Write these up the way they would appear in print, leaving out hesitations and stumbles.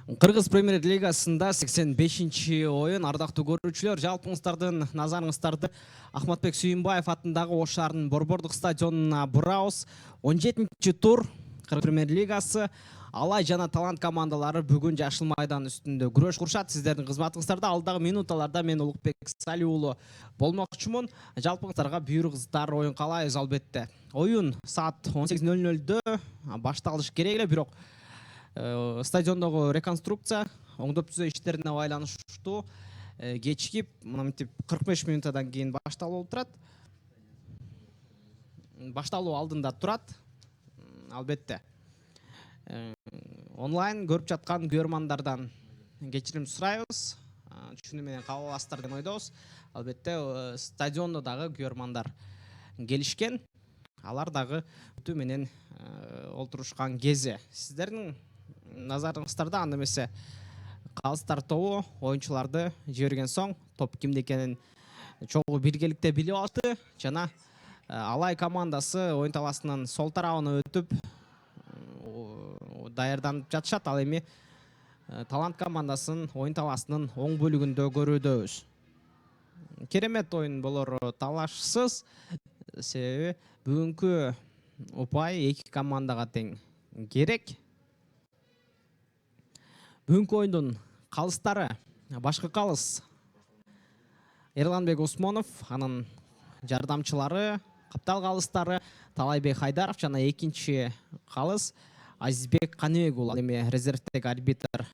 Кыргыз премьер-лигасында 85-ші ойын. Ардактуу көрүүчүлөр, жалпыңыздардын назарыңыздарды Ахматбек Сүйүнбаев атындагы Ош шаарынын Борбордук стадионуна бурабыз. 17-ші тур Кыргыз премьер-лигасы Алай жана Талант командалары бүгүн жашыл майдан үстүндө күрөш курушат. Сиздердин кызматыңыздарда алдагы минуталарда мен Улукбек Сали уулу болмокчумун. Жалпыңыздарга буйругуңуздар оюн каалайбыз албетте. Оюн саат 18:00-дө башталыш керек эле, бирок стадиондогу реконструкция оңдоп түзөө иштерине байланыштуу кечигип, мынтип 45 минуттан кийин башталып турат. Башталуу алдында турат. Албетте онлайн көрүп жаткан көрөрмандардан кечирим сурайбыз. Түшүнүү менен кабыл аласыздар деп ойдобуз. Албетте стадиондо дагы көрөрмандар келишкен. Алар дагы күтүү менен олтурушкан кези. Сиздердин назарыңыздарда анда эмесе калыстар тобу оюнчуларды жиберген соң топ кимде экенин чогуу биргеликте билип алды жана Алай командасы оюн талаасынын сол тарабына өтүп даярданып жатышат. Ал эми Талант командасынын оюн талаасынын оң бөлүгүндө көрүүдөбүз. Керемет оюн болор талашсыз, себеби бүгүнкү упай эки командага тең керек. Бүгүнкү оюндун калыстары башкы калыс Эрланбек Усмонов, анын жардамчылары, каптал калыстары Талайбек Хайдаров жана экинчи калыс Азизбек Каныбек уулу. Ал эми резервдеги арбитр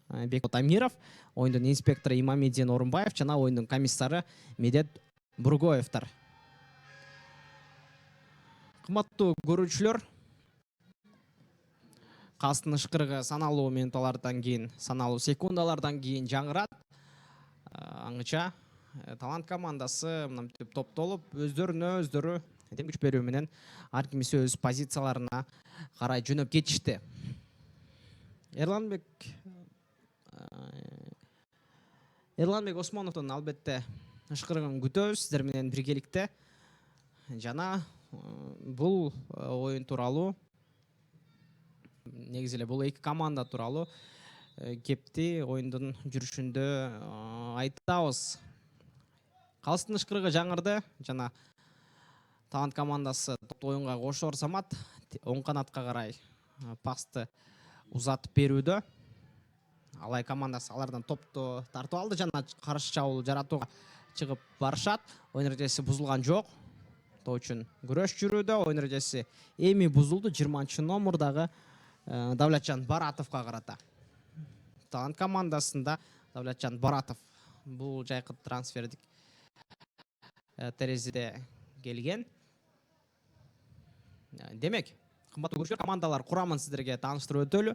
Бекболот Амиров, оюндун инспектору Имамидин Орунбаев жана оюндун комиссары Медет Бургоевдор. Кымбаттуу көрүүчүлөр, калыстын ышкырыгы саналуу минуталардан кийин, саналуу секундалардан кийин жаңырат. Аңыча Талант командасы мынтип топтолуп, өздөрүнө өздөрү тең күч берүү менен ар кимиси өз позицияларына карай жөнөп кетишти. Эрланбек Осмоновдун албетте ышкырыгын күтөбүз сиздер менен биргеликте. Жана бул оюн тууралуу, негизи эле бул эки команда тууралуу кепти оюндун жүрүшүндө айтабыз. Калыстын ышкырыгы жаңырды жана Талант командасы топту оюнга кошоор самат оң канатка карай пасты узатып берүүдө. Алай командасы алардан топту тартып алды жана каршы чабуул жаратууга чыгып барышат. Оюн эрежеси бузулган жок. Топ үчүн күрөш жүрүүдө. Оюн эрежеси эми бузулду 20-чы номурдагы Давлатжан Баратовго карата. Талант командасында Давлатжан Баратов бул жайкы трансфердик терезеде келген. Демек, кымбаттуу көрүүчүлөр, командалар курамын сиздерге тааныштырып өтөлү.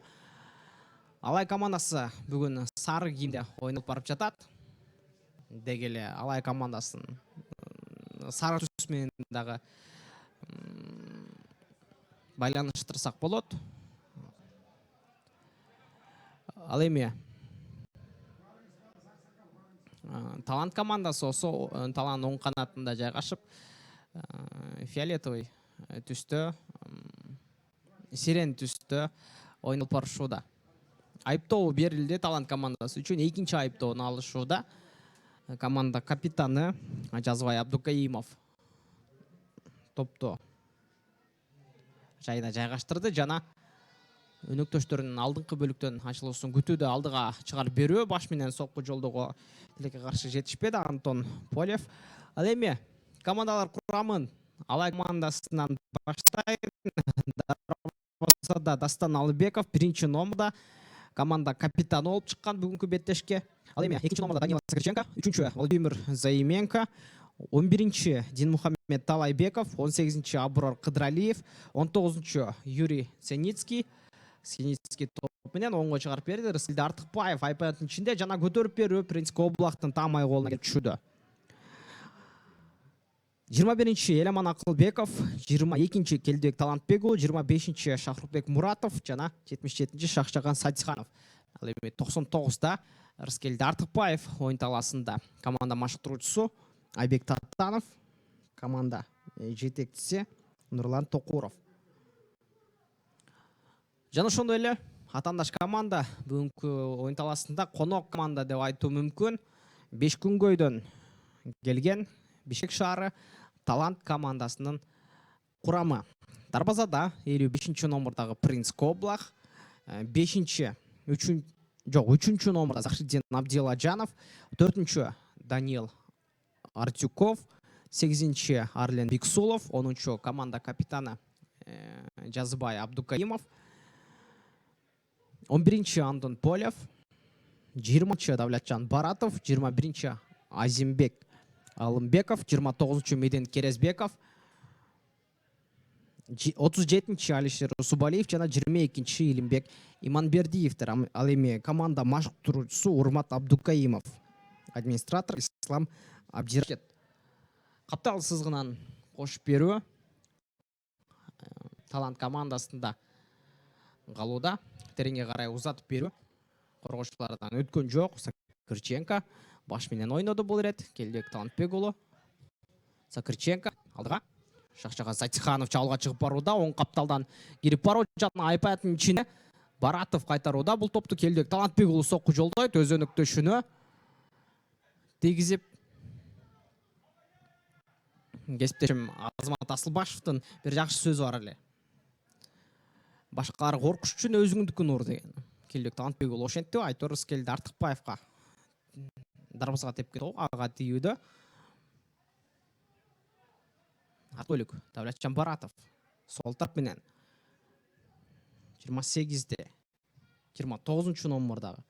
Алай командасы бүгүн сары кийимде ойнолуп барып жатат. Деги эле Алай командасын сары түс менен дагы байланыштырсак болот. Ал эми Талант командасы болсо талаанын оң канатында жайгашып, фиолетовый түстө, сирен түстө ойнолуп барышууда. Айыптоо берилди Талант командасы үчүн. Экинчи айыптоону алышууда. Команда капитаны Жазбай Абдукаимов топту жайына жайгаштырды жана өнөктөштөрүнүн алдыңкы бөлүктөн ачылуусун күтүүдө. Алдыга чыгарып берүү баш менен сокку жолдого тилекке каршы жетишпеди Антон Полев. Ал эми командалар курамын Алай командасынан баштайт. Дастан Алыбеков биринчи номурда команда капитаны болуп чыккан бүгүнкү беттешке. Ал эми экинчи номурда Данила Сакриченко, үчүнчү Владимир Заименко, 11-чи Динмухаммед Талайбеков, 18-чи Аброр Кыдралиев, 19-чу Юрий Сеницкий топ менен оңго чыгарып берди. Рыскелди Артыкбаев айпанаттын ичинде жана көтөрүп берүү Принц Облактын Таамай колуна келип түшүүдө. 21-чи Элеман Акылбеков, 22-чи Келдибек Талантбек уулу, 25-чи Шахрукбек Муратов жана 77-чи Шакчаган Садиханов. Ал эми 99-да Рыскелди Артыкбаев оюн талаасында команда машыктыруучусу Айбек Татанов, команда жетекчиси Нурлан Токуров. Жана ошондой эле атандаш команда бүгүнкү оюн талаасында конок команда деп айтуу мүмкүн. 5 күнгөйдөн келген Бишкек шаары талант командасынын курамы. Дарбазада 55 номурдагы Принц Коблах, 3 номурда Захриддин Абдиладжанов, 4 Даниил Артюков, 8 Арлен Биксулов, 10 команда капитаны Жазыбай Абдукаимов, 11 Антон Полев, 20 Давлатжан Баратов, 21 Азимбек Алымбеков, 29 Меден Керезбеков, 37 Алишер Усубалиев жана 22 Илимбек Иманбердиевтер. Ал эми команда машыктыруучусу Урмат Абдукаимов, администратор Ислам Абдирашет. Каптал сызгынан кошуп берүү талант командасында калууда. Тереңге карай узатып берүү коргоочулардан өткөн жок. Сакырченко баш менен ойноду бул ирет. Келбек Талантбек уулу. Сакырченко алдыга. Шакчага Сатиханов чабуулга чыгып барууда. Оң капталдан кирип баруу жана айпаттын ичине Баратов кайтарууда. Бул топту Келбек Талантбек уулу сокку жолдойт. Өз өнөктөшүнө тийгизип кесиптешим Азамат Асылбашевдин бир жакшы сөзү бар эле. Башкалар коркуш үчүн өзүңдүкүн ур деген. Келбек Талантбек уулу ошентти. Айтор Рыскелди Артыкбаевка дарбазага тепкен ага тийүүдө. Атолук Давлатжан Баратов сол тарап менен 28-де 29 номурдагы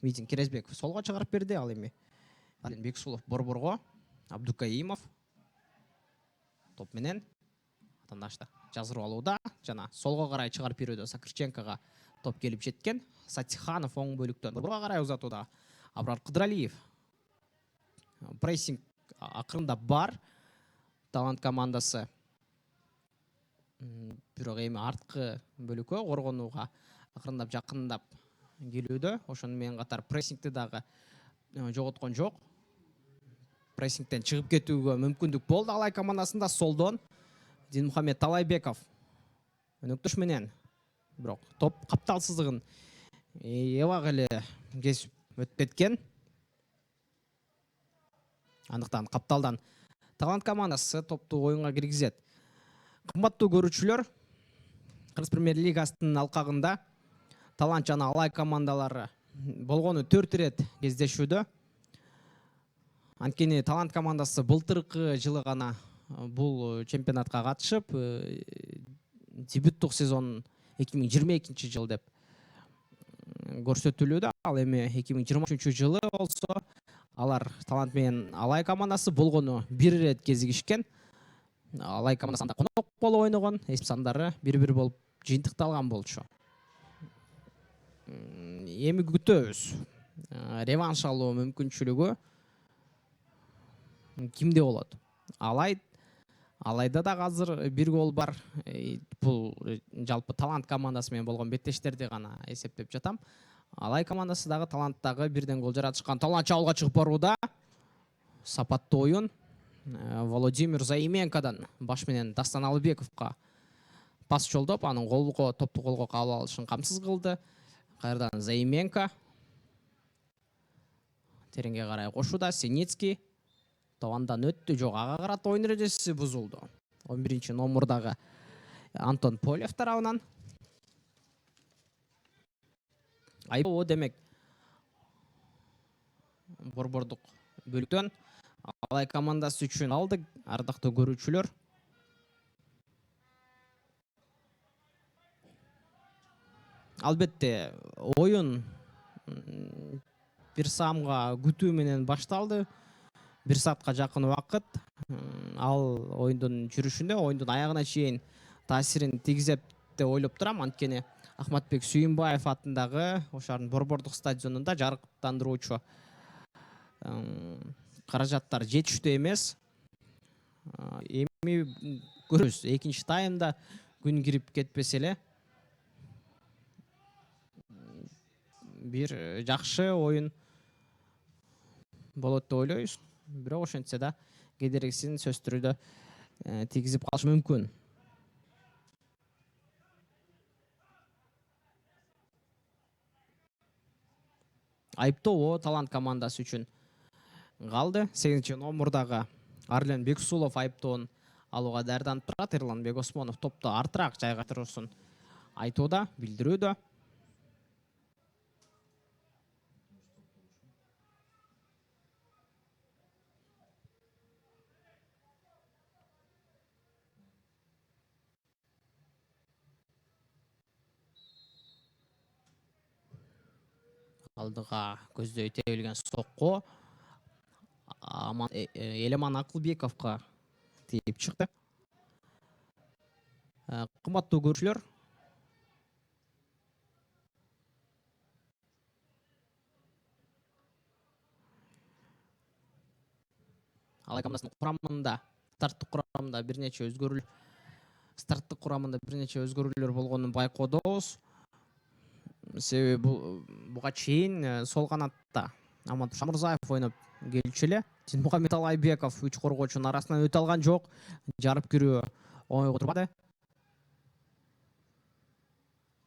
Меден Керезбеков солго чыгарып берди. Ал эми Арлен Бексулов борборго, Абдукаимов топ менен атандашта жазырып алууда жана солго карай чыгарып берүүдө Сакырченкога топ келип жеткен. Сатиханов оң бөлүктөн борборго карай узатууда. Абрар Кыдыралиев прессинг акырында бар. Талант командасы бирок эми арткы бөлүккө коргонууга акырындап жакындап келүүдө. Ошону менен катар прессингти дагы жоготкон жок. Прессингтен чыгып кетүүгө мүмкүндүк болду. Алай командасында солдон Динмухамед Талайбеков өнөктөш менен бирок топ каптал сызыгын эбак эле кесип өтүп кеткен. Андыктан капталдан талант командасы топту оюнга киргизет. Кымбаттуу көрүүчүлөр, Кыргыз премьер-лигасынын алкагында талант жана алай командалары болгону 4 ирет кездешүүдө. Анткени талант командасы былтыркы жылы гана бул чемпионатка катышып, дебюттук сезон 2022 жыл деп көрсөтүлүүдө. Ал эми 2023 жылы болсо алар талант менен алай командасы болгону 1 ирет кезигишкен. Алай командасында конок болуп ойногон, эсеп сандары 1-1 болуп жыйынтыкталган болчу. Эми күтөбүз. Реванш алуу мүмкүнчүлүгү кимде болот? Алайда да азыр 1 гол бар. Бул жалпы талант командасы менен болгон беттештерди гана эсептеп жатам. Алай командасы дагы таланттагы бирден гол жаратышкан. Талант чабуулга чыгып барууда. Сапаттуу оюн. Владимир Заименкодан баш менен Дастан Алыбековго пас жолдоп, анын топту голго кабыл алышын камсыз кылды. Кайрадан Заименко тереңге карай кошууда. Синицкий табандан өттү, жок, ага карата оюн эрежеси бузулду. 11 номурдагы Антон Полев тарабынан. Айбоо демек борбордук бөлүктөн алай командасы үчүн алды. Ардактуу көрүүчүлөр, албетте оюн 1 саамга күтүү менен башталды. 1 саатка жакын убакыт ал оюндун жүрүшүндө, оюндун аягына чейин таасирин тийгизет деп ойлоп турам. Анткени Ахматбек Сүйүнбаев атындагы ошонун борбордук стадионунда жарыктандыруучу каражаттар жетиштүү эмес. Эми көрөбүз, экинчи таймда күн кирип кетпесе эле бир жакшы оюн болот деп ойлойбуз. Бирок ошентсе да кедергисин сөзсүз түрдө тийгизип калышы мүмкүн. айыптоо Талант командасы үчүн калды. 8-номурдагы Арлен Бексулов айыптоон алууга даярданып турат. Эрлан Бекосмонов топту артыраак жайга туруусун айтууда, билдирүүдө. Алдыга көздөй тебилген сокко Элеман Акылбековго тийип чыкты. Кымбаттуу көрүүчүлөр, Алай командасынын курамында, старттык курамында бир нече өзгөрүүлөр болгонун байкоодобуз. Себеби буга чейин сол канатта Амат Шамырзаев ойноп келчү эле. Динмухамед Алайбеков 3 коргоочунун арасынан өтө алган жок. Жарып кирүү оңойго турбады.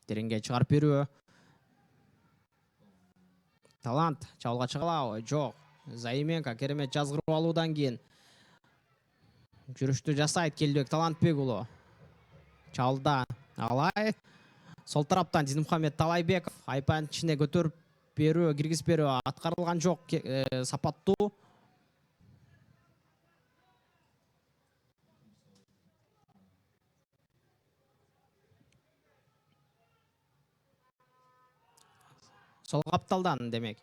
Тереңге чыгарып берүү. Талант чабуулга чыга алабы? Жок. Заименко керемет жазгырып алуудан кийин жүрүштү жасайт Келдибек Талантбек уулу. Чалда Алай. Сол тараптан Динмухамед Талайбеков айпанын ичине көтөрүп берүү, киргизип берүү аткарылган жок. Сапаттуу. Сол капталдан демек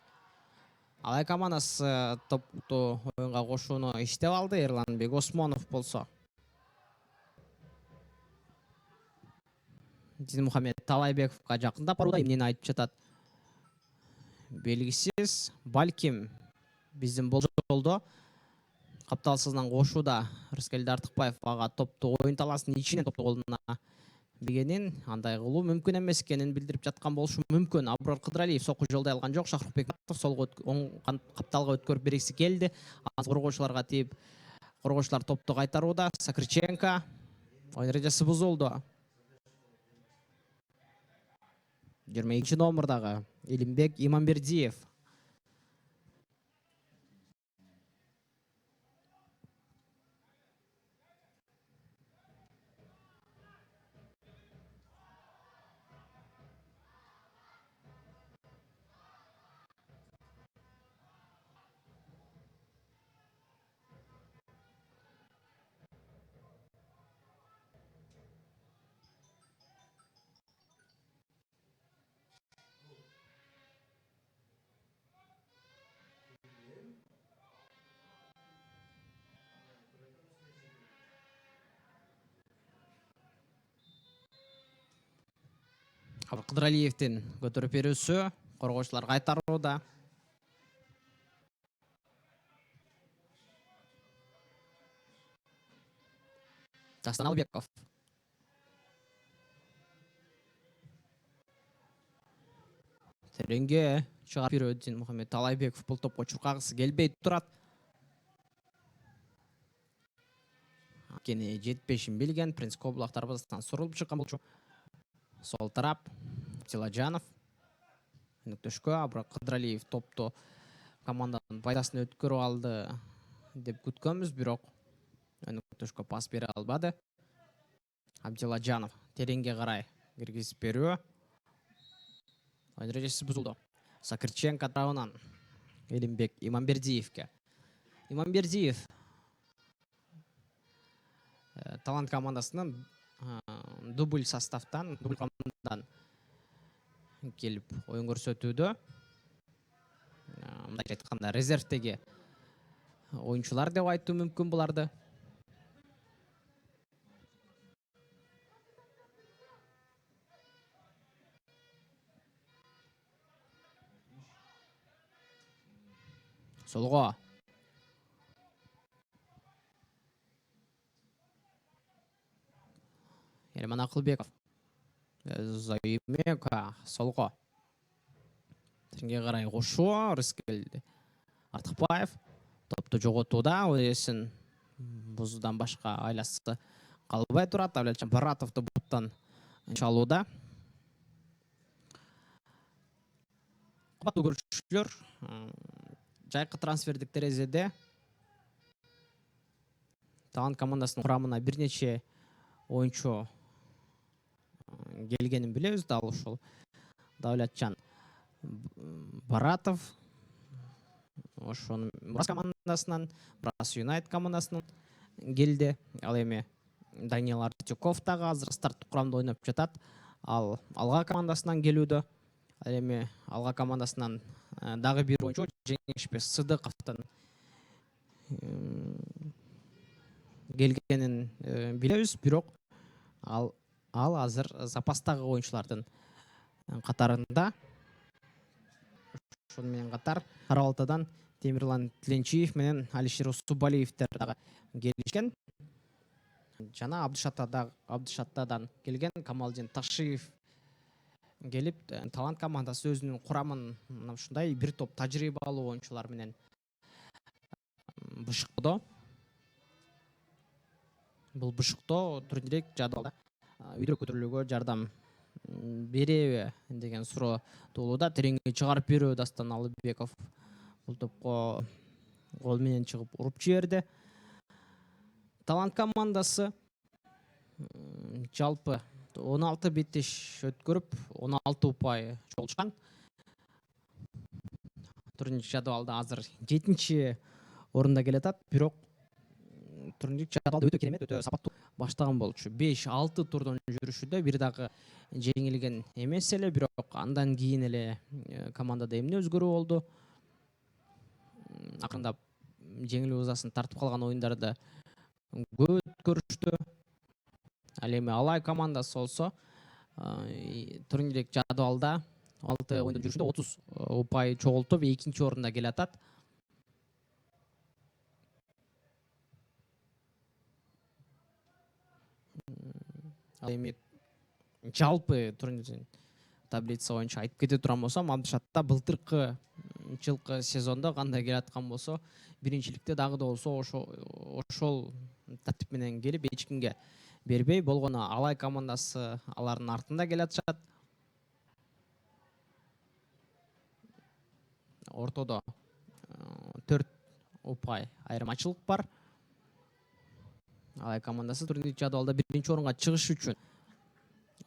Алай командасы топту оюнга кошууну иштеп алды. Эрлан Бекосмонов болсо Динмухамед Талайбековго жакындап барууда, эмнени айтып жатат белгисиз. Балким биздин болжолдо капталсыздан кошууда Рыскелди Артыкбаев ага топту оюн талаасынын ичинен топту колуна бергенин, андай кылуу мүмкүн эмес экенин билдирип жаткан болушу мүмкүн. Абрар Кыдыралиев сокку жолдой алган жок. Шахрукбек солго оң капталга өткөрүп бергиси келди. Коргоочуларга тийип, коргоочулар топту кайтарууда. Сакырченко оюн эрежеси бузулду. 22-номурдагы Элимбек Иманбердиев. Кыдыралиевдин көтөрүп берүүсү, коргоочулар кайтарууда. Дастан Албеков. Тереңге чыгарып берүү Динмухамед Талайбеков бул топко чуркагысы келбей турат. Кени жетпешин билген Принц Коблак дарбазасынан сурулуп чыккан болчу. Сол тарап Тиладжанов өнөктөшкө. Абрар Кыдыралиев топту команданын пайдасына өткөрүп алды деп күткөнбүз, бирок өнөктөшкө пас бере албады. Абдиладжанов тереңге карай киргизип берүү. Оюн эрежеси бузулду. Сакырченко тарабынан Элимбек Иманбердиевге. Иманбердиев Талант командасынын дубль составтан, дубль командадан келип оюн көрсөтүүдө. Мындай айтканда резервдеги оюнчулар деп айтуу мүмкүн буларды. Солго Элеман Акылбеков. Заименко солго. Тереңге карай кошуу. Рыскелди Артыкбаев топту жоготууда. Эсин бузуудан башка айласы калбай турат. Давлетжан Баратовду буттан чалууда. кымбаттуу көрүүчүлөр, жайкы трансфердик терезеде Талант командасынын курамына бир нече оюнчу келгенин билебиз. Дал ушул Давлатжан Баратов, ошонун Мурас командасынан, Мурас Юнайтед командасынан келди. Ал эми Даниил Артюков дагы азыр старттык курамда ойноп жатат. Ал Алга командасынан келүүдө. Ал эми Алга командасынан дагы бир оюнчу Жеңишбек Сыдыковдун келгенин билебиз, бирок ал азыр запастагы оюнчулардын катарында. Ошону менен катар Кара-Балтадан Темирлан Тиленчиев менен Алишер Усубалиевдер дагы келишкен. Жана Абдышаттадан келген Камалдин Ташиев келип, Талант командасы өзүнүн курамын ушундай бир топ тажрыйбалуу оюнчулар менен бышыктоо. Бул бышыктоо турнирдик жадвалда үйдө көтөрүлүүгө жардам береби деген суроо туулууда. Тереңге чыгарып берүү Дастан Алыбеков бул топко гол менен чыгып уруп жиберди. Талант командасы жалпы 16 беттеш өткөрүп 16 упай чогултушкан. Турнирдик жадвалда азыр 7-чи орунда келатат, бирок турнирдик жадвалда өтө керемет, өтө сапаттуу баштаган болчу. 5-6 турдун жүрүшүдө бир дагы жеңилген эмес эле, бирок андан кийин эле командада эмне өзгөрүү болду? Акырындап жеңил ызасын тартып калган оюндарды көп өткөрүштү. Ал эми Алай командасы болсо турнирдик жадвалда 6 оюнда жүрүшүндө 30 упай чогултуп 2-чи орунда келатат. Ал эми жалпы турнирдин таблица боюнча айтып кете турган болсом, Абдышатта былтыркы жылкы сезондо кандай келаткан болсо, биринчиликте дагы да болсо ошол тартип менен келип эч кимге бербей, болгону Алай командасы алардын артында келатышат. Ортодо 4 упай айырмачылык бар. Алай командасы турнирдик жадвалда биринчи орунга чыгыш үчүн.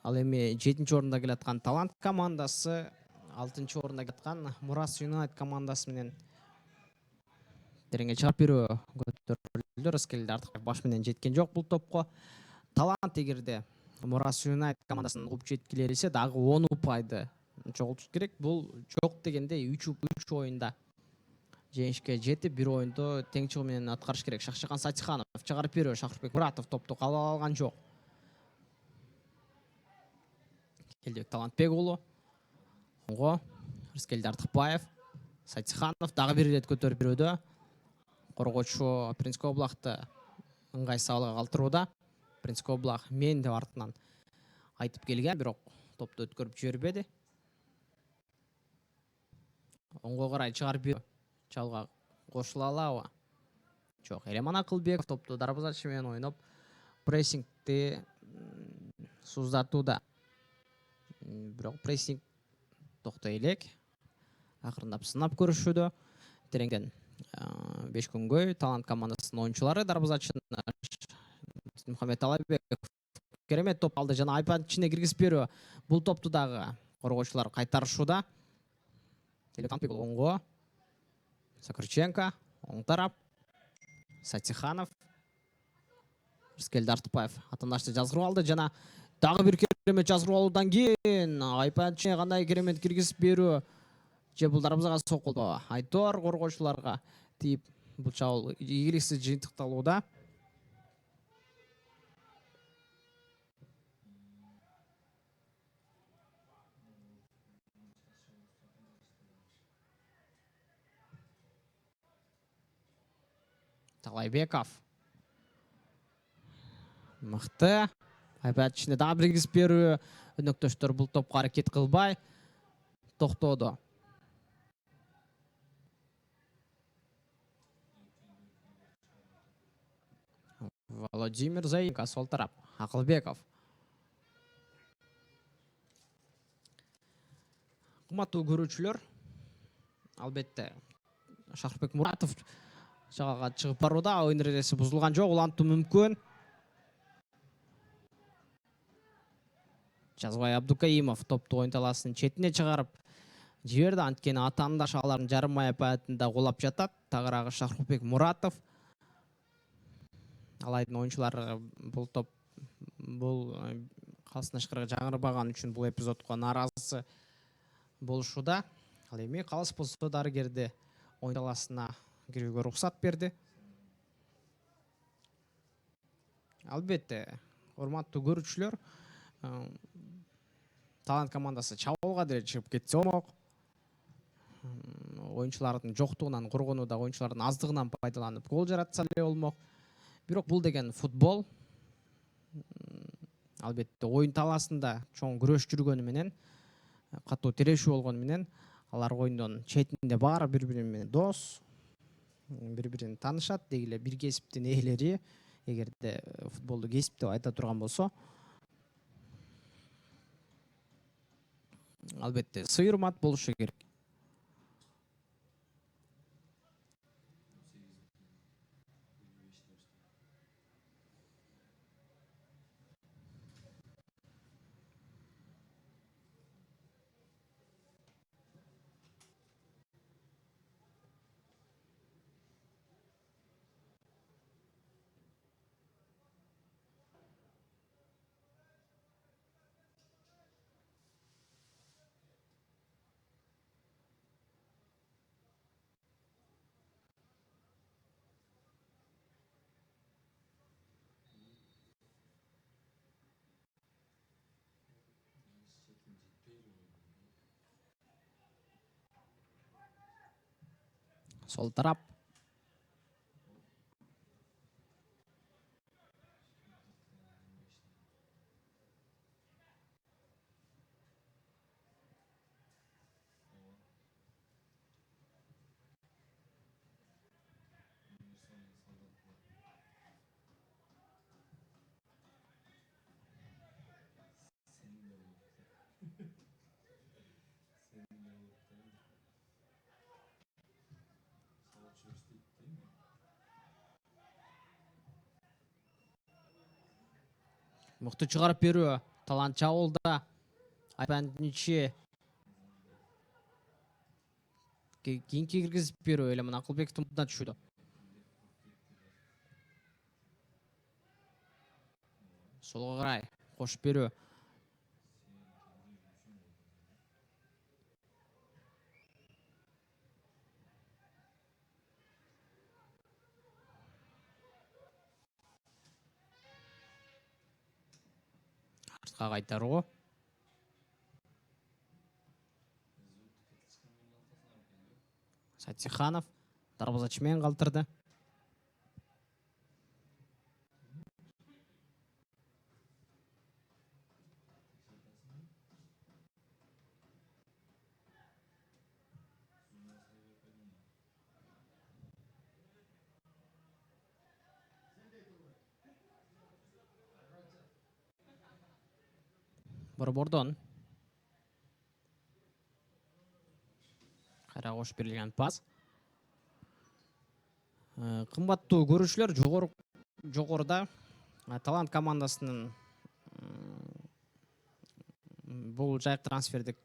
Ал эми 7-чи орунда келаткан Талант командасы 6-чы орунда келаткан Мурас Юнайтед командасы менен тереңге чыгарып берүү көтөрүлдү. Рыскелди Артыкбаев баш менен жеткен жок бул топко. Талант эгерде Мурас Юнайтед командасын угуп жеткиле элесе, дагы 10 упайды чогултуш керек. Бул жок дегенде 3 оюнда жеңишке жетип, бир оюнду тең чыгуу менен аткарыш керек. Шакшакан Сатиханов чыгарып берүү, Шахырбек Муратов топту кабыл алган жок. Келдибек Талантбек уулу, Онго Рыскелди Артыкбаев, Сатиханов дагы бир ирет көтөрүп берүүдө. Коргоочу Принцко Облакты ыңгайсыз абалга калтырууда. Принцко Облак мен деп артынан айтып келген, бирок топту өткөрүп жибербеди. Онго карай чыгарып берүү чалга кошула алабы? Жок. Элеман Акылбеков топту дарбазачы менен ойноп, прессингти суздатууда. Бирок прессинг токтой элек. Акырындап сынап көрүшүүдө. Тереңден 5 күнгөй Талант командасынын оюнчулары дарбазачы Мухаммед Алайбеков керемет топ алды жана айпанын ичине киргизип берүү. Бул топту дагы коргоочулар кайтарышууда. Талантбек Онго, Сокрученко, оң тарап, Сатиханов, Рыскелди Артыкбаев атандашты жазгырып алды жана дагы бир керемет жазгырып алуудан кийин айпанын ичине кандай керемет киргизип берүү. Же бул дарбазага сокулду. Айтор коргоочуларга тийип, бул чабуул ийгиликсиз жыйынтыкталууда. Талайбеков мыкты. Айпанын ичине дагы бир киргизип берүү. Өнөктөштөр бул топко аракет кылбай токтоду. Владимир Заимка сол тарап. Акылбеков. Кымбаттуу көрүүчүлөр, Албетте Шахрбек Муратов жағаға шығып баруда, ойын ережесі бұзылған жоқ, уланту мүмкін. Жазбай Абдукаимов топты ойын таласының четіне шығарып жіберді, анткені атанында шағаларын жарым аяпаятында қолап жатады. Тағырағы Шахрбек Муратов. Алайдың ойыншылары бұл топ бұл қалсын ышқырығы жаңырбаған үшін бұл эпизодқа наразысы болушуда. Ал эми қалыс болсо дарыгерди ойын таласына кирүүгө уруксат берди. Албетте, урматтуу көрүүчүлөр, Талант командасы чабуулга деле чыгып кетсе болмок. Oyuncuların жоқтығынан қорғануда, oyuncuların аздығынан пайдаланып гол жаратса эле болмок. Бирок бул деген футбол. Албетте ойын таласында чоң күрөш жүргөнү менен, катуу тирешүү болгону менен, алар ойындын четинде баары бири-бири менен дос, бири-бирин таанышат, деги эле бир кесиптин ээлери, эгерде футболду кесип деп айта турган болсо. Албетте сыйырмат болушу керек. Sol taraf. Мыкты чыгарып берүү. Талант чабуулда. Айпандичи. Кийинки киргизип берүү эле мына Акылбектин мына түшүүдө. Солго карай кошуп берүү. Артка кайтаруу. Сатиханов дарбазачы менен калтырды. Борбордон кайра кошуп берилген пас. Кымбаттуу көрүүчүлөр, жогоруда Талант командасынын бул жайык трансфердик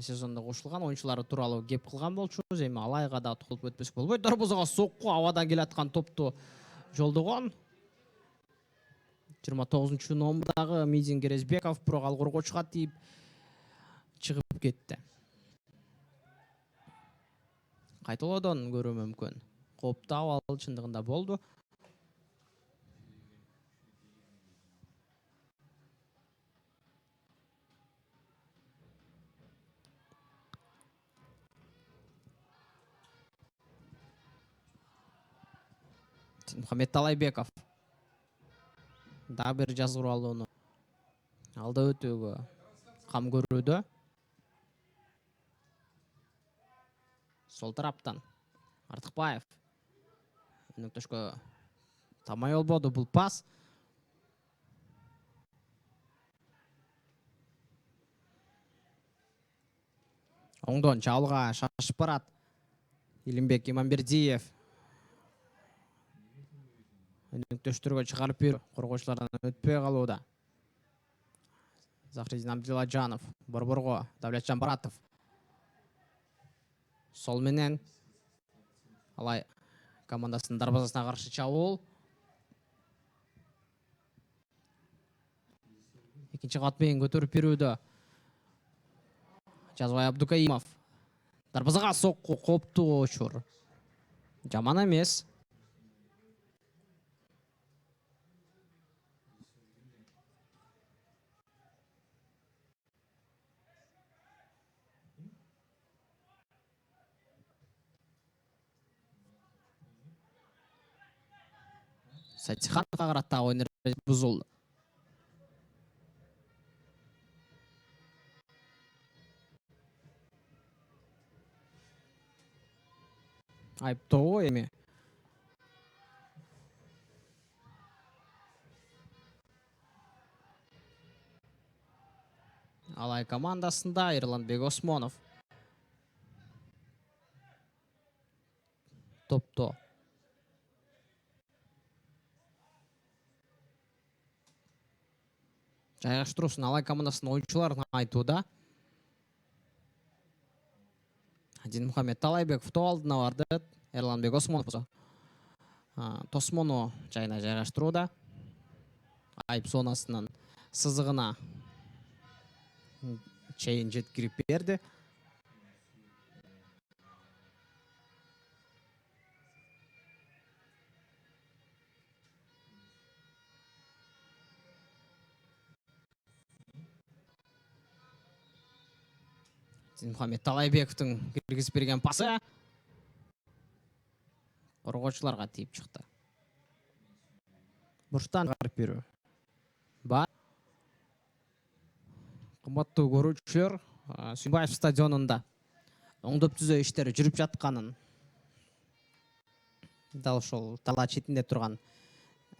сезонда кошулган оюнчулары тууралуу кеп кылган болчубуз. Эми алайга да токтолуп өтпөсүк болбойт. Дарбазага сокку, абадан келаткан топту жолдогон. 29 номурдагы Мидин Керезбеков бирок ал коргоочуга тийип чыгып кетти. Кайталоодон көрүү мүмкүн. Кооптуу абал чындыгында болду. Мухаммед Талайбеков дагы бир жазгы уралууну алда өтүүгө кам көрүүдө. Сол тараптан Артыкбаев өнөктөшкө тамай болбоду бул пас. оңдон чабуулга шашып барат. Илимбек Иманбердиев өнөктөштөргө чыгарып берүү, коргоочулардан өтпөй калууда. Захридин Абдилажанов борборго, Давлетжан Баратов сол менен алай командасынын дарбазасына каршы чабуул. Экинчи кат менен көтөрүп берүүдө Жазбай Абдукаимов. Дарбазага сокку, кооптуу учур. Жаман эмес. Сатихановго карата ойын бузулду. Айыптоо эми. Алай командасында Эрланбек Осмонов. Топто. Жайгаштыруусун алай командасынын оюнчуларына айтууда. Динмухамед Талайбеков топ алдына барды. Эрланбек Осмонов Тосмону жайына жайгаштырууда. Айып зонасынын сызыгына чейин жеткирип берди. Динмухамед Талайбековдун киргизип берген пасы коргоочуларга тийип чыкты. Бурчтан чыгарып берүү. Бар. Кымбаттуу көрүүчүлөр, Сүйүнбаев стадионунда оңдоп түзөө иштери жүрүп жатканын дал ошол тала четинде турган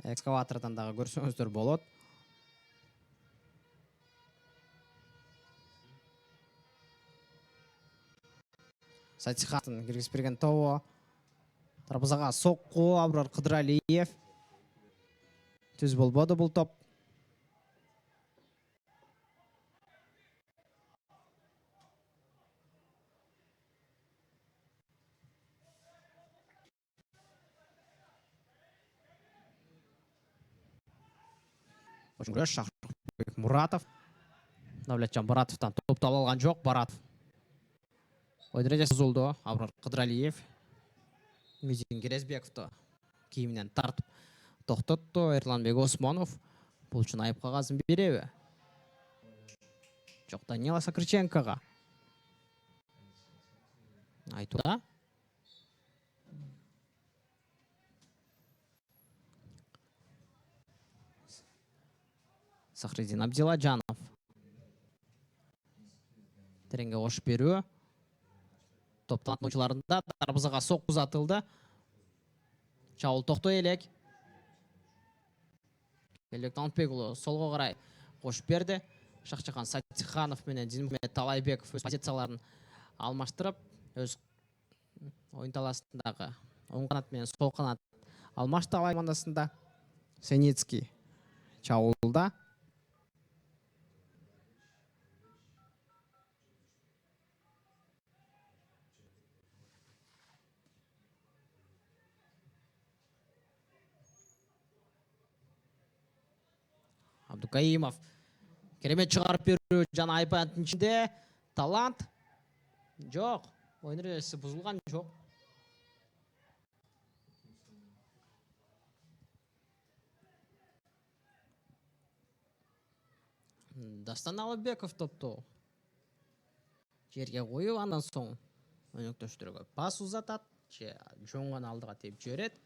экскаватордон дагы көрсөңүздөр болот. Сатихановдун киргизип берген тобу. Дарбазага сокку Абрар Кыдыралиев. Түз болбоду бул топ. Шахрбек Муратов. Давлетжан Баратовтан топту ала алган жок. Баратов ойдун эрежеси бузулду. Абрар Кыдыралиев Мизин Керезбековду кийиминен тартып токтотту. Эрланбек Осмонов бул үчүн айып кагазын береби? Жок, Данила Сакрыченкого айтууда. Захридин Абдилажанов тереңге кошуп берүү. Топтун атуучуларында дарбазага сокку uzatылды. Чабуул токтой элек. Элек Танытбек уулу солго карай кошуп берди. Шакчакан Сатиханов менен Динмухамед Талайбеков өз позицияларын алмаштырып, өз оюн талаасындагы оң канат менен сол канат алмашты. Алай командасында Сеницкий чабуулда. Абдукаимов керемет чыгарып берүү. Жана айпанттын ичинде талант жок. Оюн эрежеси бузулган жок. Дастан Алыбеков топту жерге коюп, андан соң өнөктөштөргө пас узатат, же жөн гана алдыга тээп жиберет.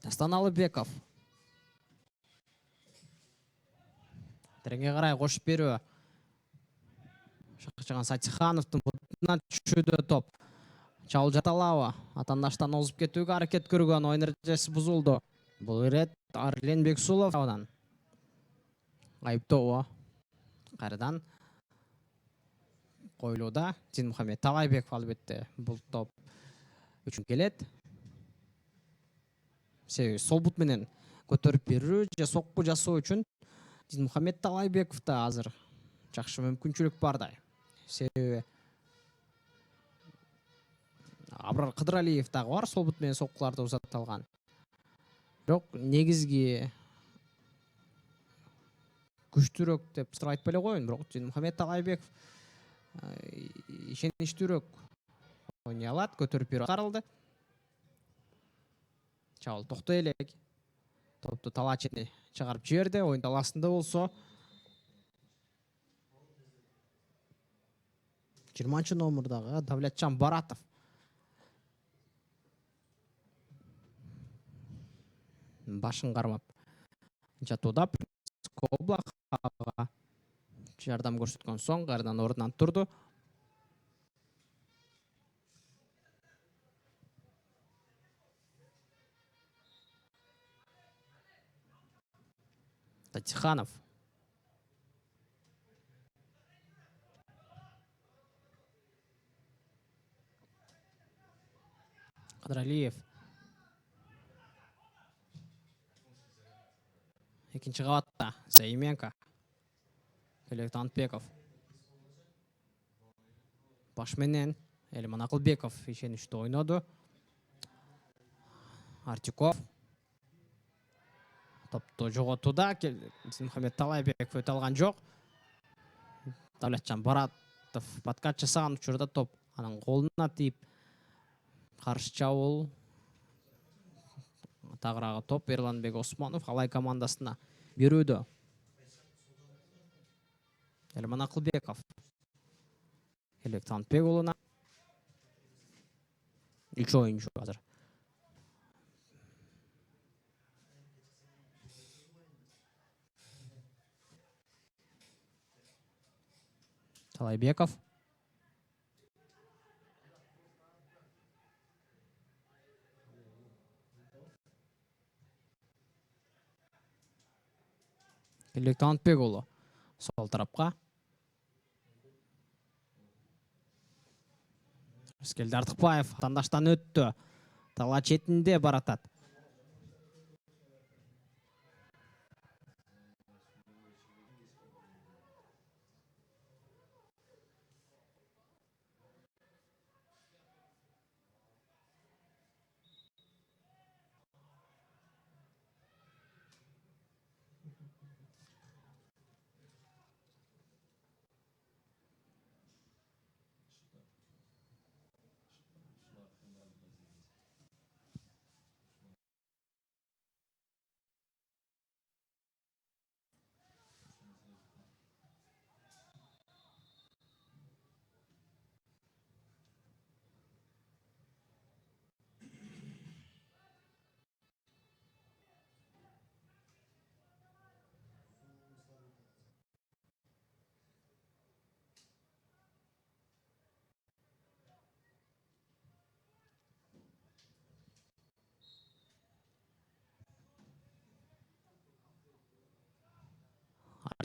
Дастан Алыбеков тереңге карай кошуп берүү. Шакчаган Сатихановдун бутуна түшүүдө топ. чабуул жаталабы? Атандаштан озуп кетүүгө аракет көргөн, оюн эрежеси бузулду. Бул ирет Арлен Бексулов тарабынан айыптоо кайрадан коюлууда. Динмухамед Талайбеков албетте бул топ үчүн келет. Себеби сол бут менен көтөрүп берүү же сокку жасоо үчүн Динмухамед Талайбековдо азыр жакшы мүмкүнчүлүк бардай. Себеби Абрар Кыдыралиев дагы бар, сол бут менен соккуларды узатталган. Бирок негизги күчтүүрөөк деп сырт айтпай эле коеюн, бирок Динмухамед Талайбеков ишеничтүүрөөк ойнай алат, көтөрүп берүү каралды. Чабуул токтой элек. Топту талаа четине чыгарып жиберди. Оюн талаасында болсо 20 номурдагы Давлетжан Баратов башын кармап жатууда. Облакага жардам көрсөткөн соң кайрадан ордунан турду. Татиханов. Кыдыралиев. Экинчи кабатта Заименко. Келек Тантбеков. Баш менен Элман Акылбеков ишеничтүү ойноду. Артюков. Топту жоготууда. Динмухамед Талайбеков өтө алган жок. Давлетжан Баратов подкат жасаган учурда топ анын колуна тийип каршы чабуул. Тагыраагы топ Эрланбек Осмонов Алай командасына берүүдө. Элман Акылбеков. Элек Тантбек уулуна. 3 оюнчу азыр. Талайбеков. Элек Тантбек уулу сол тарапка. Рыскелди Артыкбаев атандаштан өттү. Талаа четинде баратат.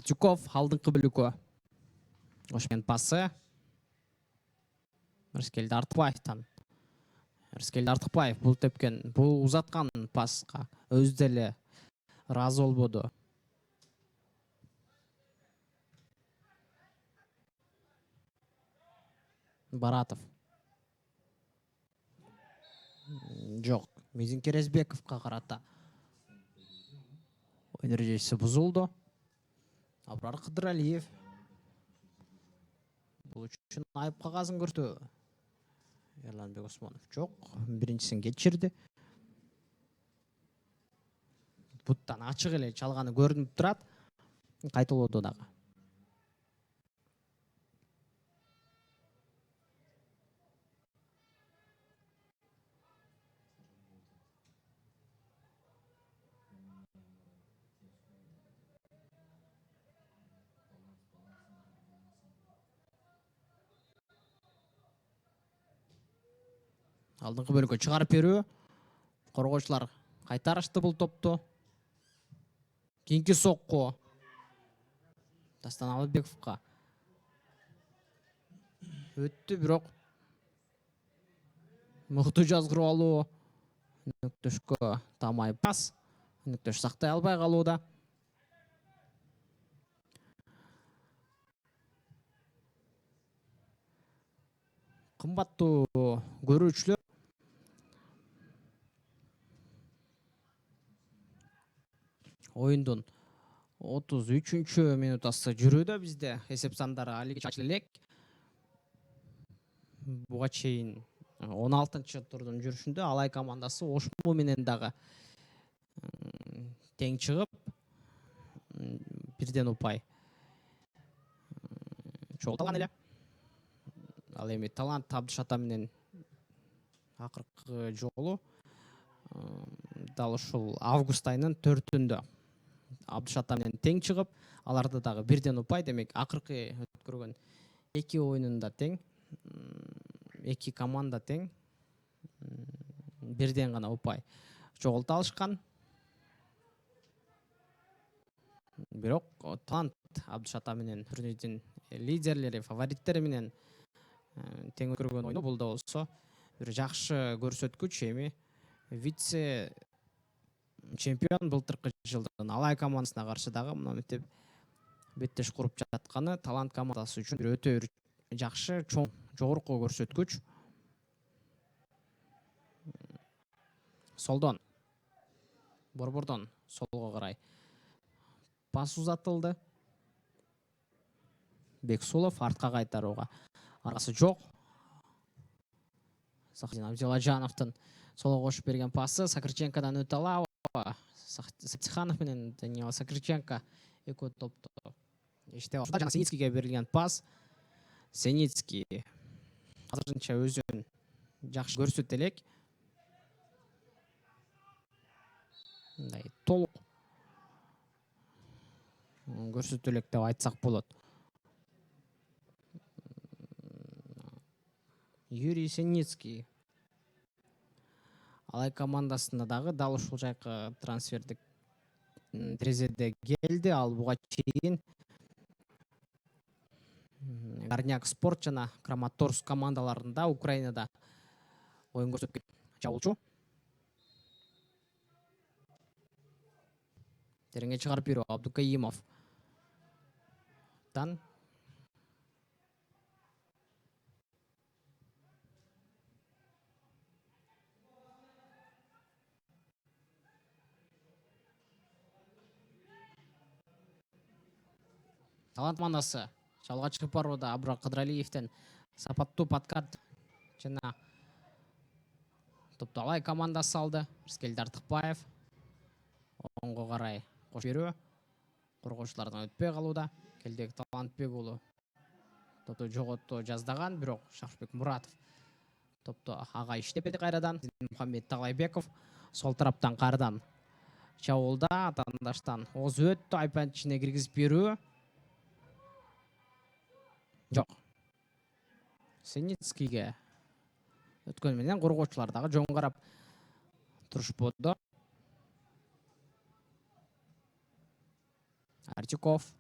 Артюков алдыңкы бөлүккө. Ошмен пасы. Рыскелди Артыкбаевтан. Рыскелди Артыкбаев бул тепкен, бул узаткан паска өзү деле ыраазы болбоду. Баратов. Жок, Мезин Керезбековго карата оюн эрежеси бузулду. Абрар Кыдыралиев бул үчүн айып кагазын көртү. Эрланбек Осмонов жок, биринчисин кечирди. Буттан ачык эле чалганы көрүнүп турат. Кайталоодо дагы. Алдыңғы бөлікке чыгарып берүү. Коргоочулар кайтарышты бул топту. Кийинки сокку. Дастан Алыбековго. Өттү, бирок мыкты жазгырып алуу. Нүктөшкө тамай пас. Нүктөш сактай албай калууда. Кымбаттуу көрүүчүлөр, оюндун 33 минутасы жүрүүдө бизде. Эсеп сандары алиге ачылып элек. Буга чейин 16 турдун жүрүшүндө Алай командасы Ошму менен дагы тең чыгып, бирден упай чогулталган эле. Ал эми Талант Абдышата менен акыркы жолу дал ушул август айынын 4-үндө Абдышата менен тең чыгып, аларды дагы бирден упай. Демек, акыркы өткөргөн 2 оюнунда тең, 2 команда тең, бирден гана упай чогулта алышкан. Бирок Талант Абдышата менен турнирдин лидерлери, фавориттери менен тең өткөргөн ойну бул да болсо бир жакшы көрсөткүч. Эми вице чемпион былтыркы жылдын Алай командасына каршы дагы мына мынтип беттеш куруп жатканы Талант командасы үчүн өтө бир жакшы, чоң, жогорку көрсөткүч. Солдон, борбордон солго карай пас узатылды. Бексулов артка кайтарууга аргасы жок. Сахидин Абдиладжановдун солго кошуп берген пасы Сакырченкодан өтө алабы? Сатиханов менен Данила Сакырченко экөө топту иштеп алышты. Жана Синицкийге берилген пас. Синицкий азырынча өзүн жакшы көрсөтө элек. Мындай толук көрсөтө элек деп айтсак болот. Юрий Синицкий Алай командасында дагы дал ушул жайкы трансфердик терезеде келди. Ал буга чейин Горняк Спорт жана Краматорск командаларында Украинада оюн көрсөткөн чабуулчу. Тереңге чыгарып берүү Абдукаимов. Талант командасы жалга чыгып барууда. Абра Кыдралиевден сапаттуу подкат жана топту Алай командасы алды. Рыскелди Артыкбаев оңго карай кошуп берүү. Коргоочулардан өтпөй калууда. Келдек Талантбек уулу топту жоготту жаздаган, бирок Шарфбек Муратов топту ага иштеп берди кайрадан. Мухаммед Талайбеков сол тараптан кайрадан чабуулда атаандаштан Оз өттү. Айпант ичине киргизип берүү. Жок. Синицкийге өткөн менен коргоочулар дагы жөн карап турушподу. Артюков.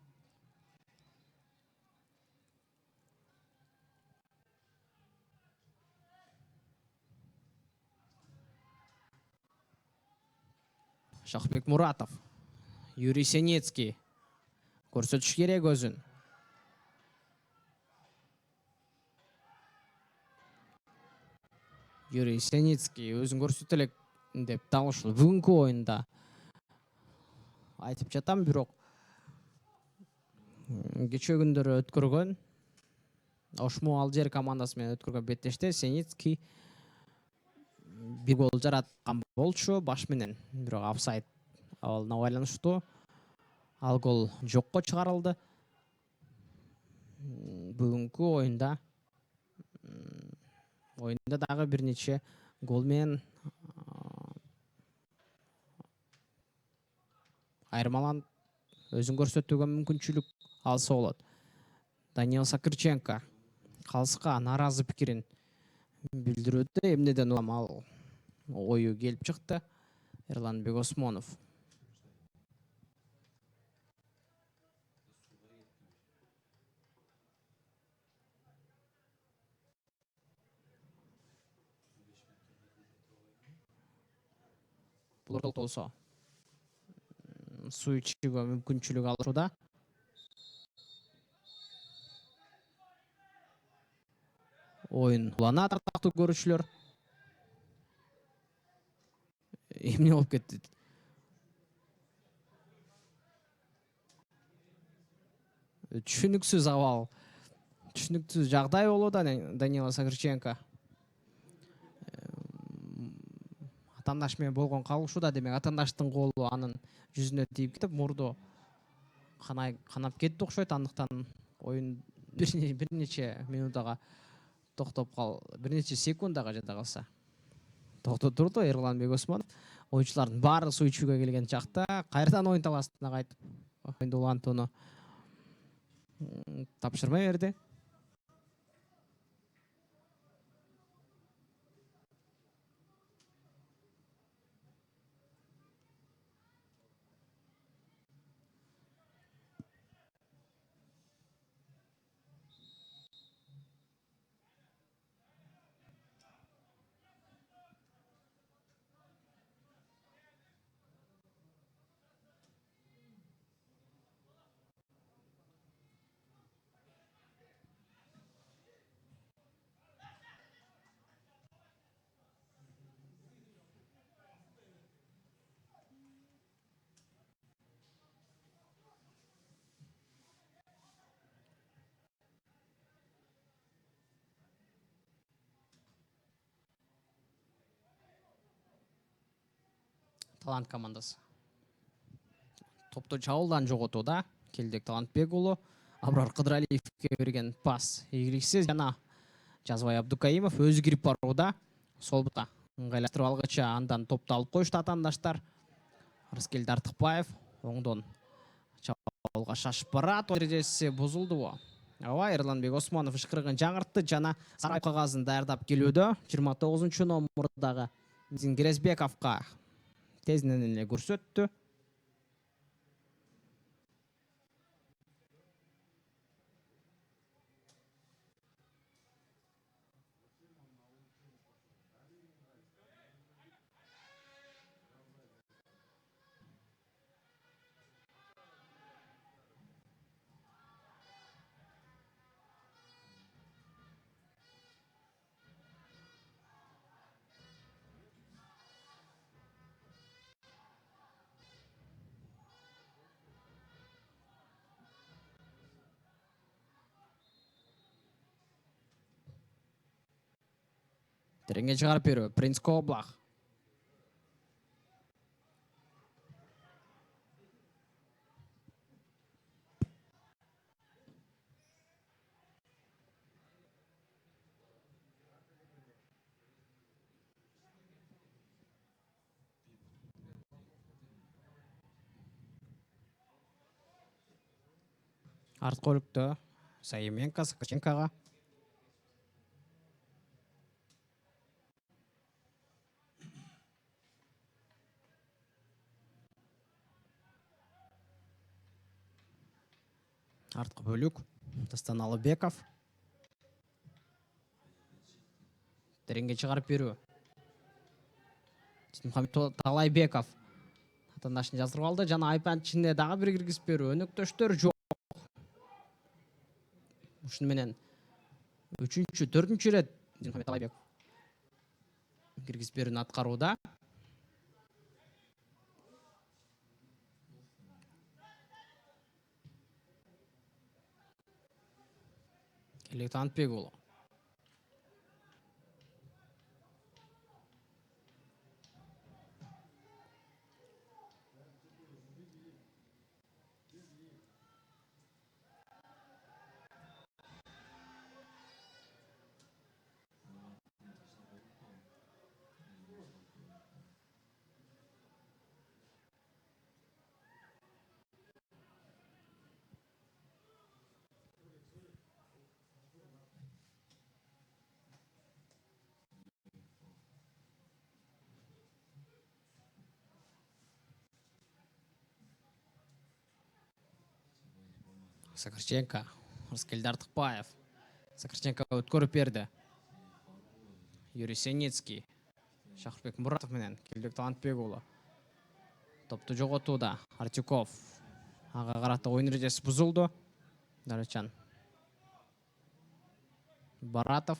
Шахбек Муратов. Юрий Синицкий. Көрсөтүш керек өзүн. Юрий Синицкий өзүн көрсөтө элек деп дал ушул бүгүнкү оюнда айтып жатам. Бирок кечээ күндөрү өткөргөн Ошму Алжир командасы менен өткөргөн беттеште Синицкий бир гол жараткан болчу баш менен, бирок офсайд абалына байланыштуу. Ал гол жокко чыгарылды. Бүгүнкү оюнда дагы бир нече гол менен айырмаланып өзүн көрсөтүүгө мүмкүнчүлүк алса болот. Даниил Сакырченко калыска наразы пикирин билдирүүдө эмнеден улам ал ою келип чыкты. Эрланбек Осмонов. Булар болсо суу ичүүгө мүмкүнчүлүк алышууда. Oyun улана тартактуу көрүүчүлөр. Эмне болуп кетти? Түшүнүксүз абал. Түшүнүксүз жагдай болууда Данила Сагырченко. Атандаш менен болгон калышууда, демек атандаштын колу анын жүзүнө тийип кетип, мурду канап кетти окшойт. Андыктан оюн бир нече минутага токтоп бир нече секундага жада калса токтотурду Эрланбек Осмонов. Оюнчулардын баары суу ичүүгө келген чакта кайрадан оюн талаасына кайтып оюнду улантууну тапшырмай берди. Талант командасы топту чабуулдан жоготууда. Келдек Талантбек уулу Абрар Кыдыралиевке берген пас ийгиликсиз. Жана Жазбай Абдукаимов өзү кирип барууда. Сол бутка ыңгайлаштырып алгыча андан топту алып коюшту атаандаштар. Рыскелди Артыкбаев оңдон чабуулга шашып барат. Эрежеси бузулдубу? Ооба, Эрланбек Осмонов ышкырыгын жаңыртты жана сары кагазын даярдап келүүдө. 29 номурдагы Керезбековго тезинен эле көрсөттү. Тереңге чыгарып берүү. Принц Коблах. Артқы бөлүктө Саименко Сагырченкого. Артқы бөлүк Дастан Алыбеков. Тереңге чыгарып берүү. Мухаммед Талайбеков атандашын жаздырып алды. Жана айпант ичинде дагы бир киргизип берүү. Өнөктөштөр жок. Ушуну менен 3-4 ирет Мухаммед Талайбеков киргизип берүүнү аткарууда. Келек Талантбек уулу. Сокрченко, Рыскелді Артықбаев. Сокрченко өткөрүп берді. Юрий Сенецкий. Шахырбек Мұратов менен Келдік Талантбекұлы. Топты жоғотууда Артюков. Аға қараты ойын ережесі бұзылды. Дарачан Баратов.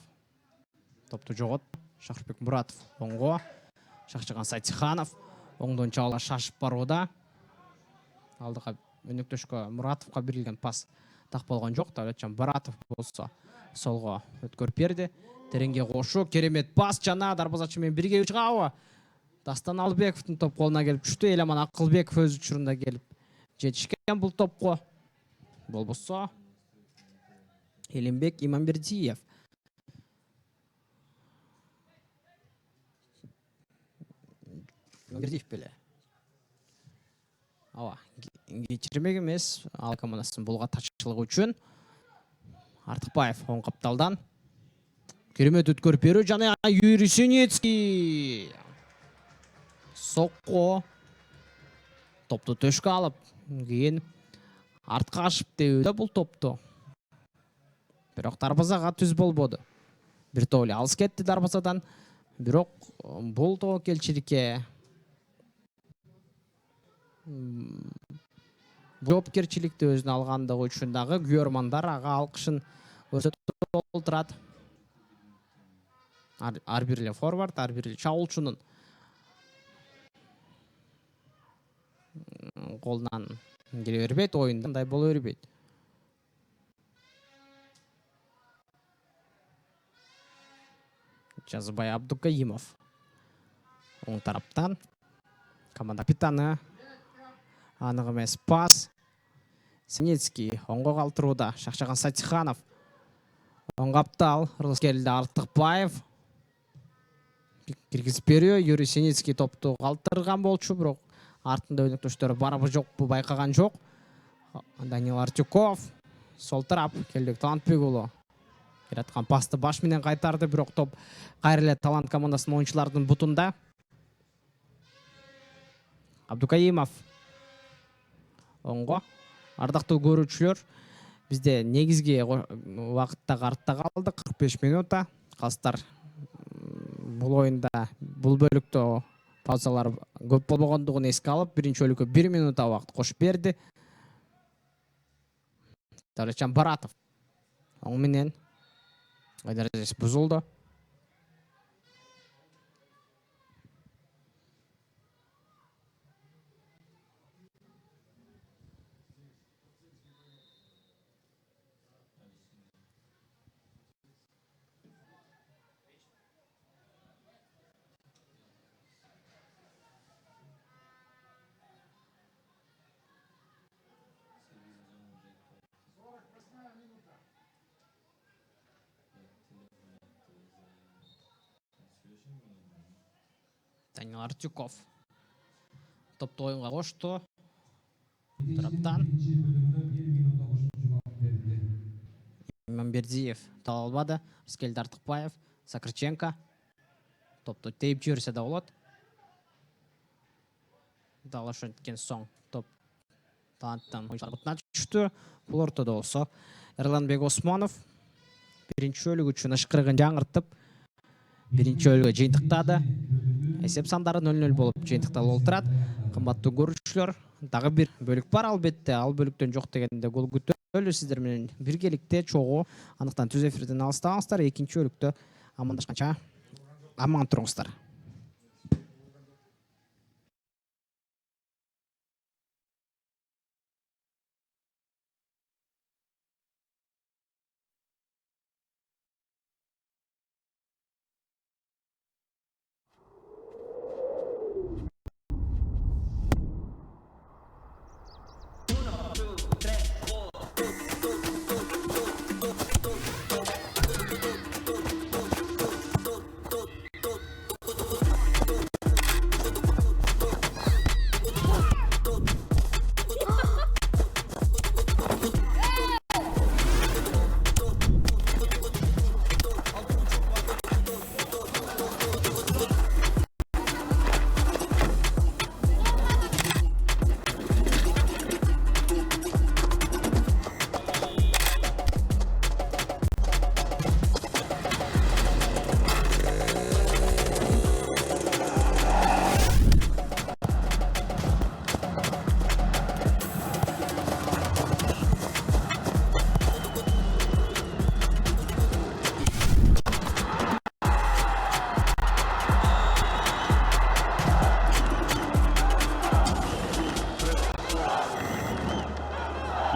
Топты жоғот. Шахырбек Мұратов оңға. Шақчыған Сайтиханов. Оңдон чаула шашып баруда. Алдыға өнөктөшкө Мұратовқа берілген пас тақ болған жоқ. Дарачан Баратов болса солға өткөрүп берді. Тереңге қошу, керемет пас, жана дарбазачымен бірге ұшғауы. Дастан Албековтың топ қолына келіп үшті, Еламан Ақылбеков өз ұшырында келіп жетішкен бұл топқо. Бұл бұса Елембек Иманбердиев. Иманбердиев беле. Ава, кечірмек емес, ал командасын бұлға тачшылығы үшін. Артықбаев оң қапталдан. Керемет өткөрүп берүү жана Юрий Сенецкий. Соққо. Топты төшкө алып, кейін артқа ашып деуді бұл топты. Бирок дарбазаға түз болбоду. Бир тооле алыс кетти дарбазадан. Бирок бул тобокелчиликке жоопкерчиликти өзүнө алгандыгы үчүн дагы күйөрмандар ага алкышын көрсөтүп олтурат. Арбирле форвард, арбирле чабуучунун колунан келе бербейт, оюнда мындай боло бербейт. Жазыбай Абдукаимов оң тараптан команда капитаны анык эмес пас. Сенецкий оңго калтырууда. Шакчаган Сатиханов оң каптал. Рыскелді Артықбаев киргизип берүү. Юрий Сенецкий топту калтырган болчу, бирок артында өнөктөштөрү барбы жокпу байкаган жок. Данил Артюков сол тарап Келдик Талантбекұлы келаткан пасты баш менен кайтарды, бирок топ кайра Талант командасынын оюнчуларынын бутунда. Абдукаимов оңго. Ардактуу көрүүчүлөр, бизде негизги убакытта артта калдык 45 минутта. Калыстар бул оюнда бул бөлүктө паузалар көп болбогондугун эске алып, биринчи бөлүккө 1 минутта убакыт кошуп берди. Дарачан Баратов оң менен айдарежеси бузулду. Данил Артюков топты оюнга кошту. Тараптан Иманбердиев тала албады. Рыскелді Артықбаев, Сокрченко топту тейип жиберсе да болот. Дал ошенткен соң топ Таланттан оюнчулар бутуна түштү. Бул ортодо болсо Эрланбек Осмонов биринчи бөлүк үчүн ышкырыгын жаңыртып, биринчи бөлүгү жыйынтыктады. Эсеп сандары 0-0 болуп жыйынтыкталып олтурат. Кымбаттуу көрүүчүлөр, дагы бир бөлүк бар албетте. Ал бөлүктөн жок дегенде гол күтөлү сиздер менен биргеликте чогуу. Андыктан түз эфирден алыстабаңыздар. Экинчи бөлүктө амандашканча аман туруңуздар.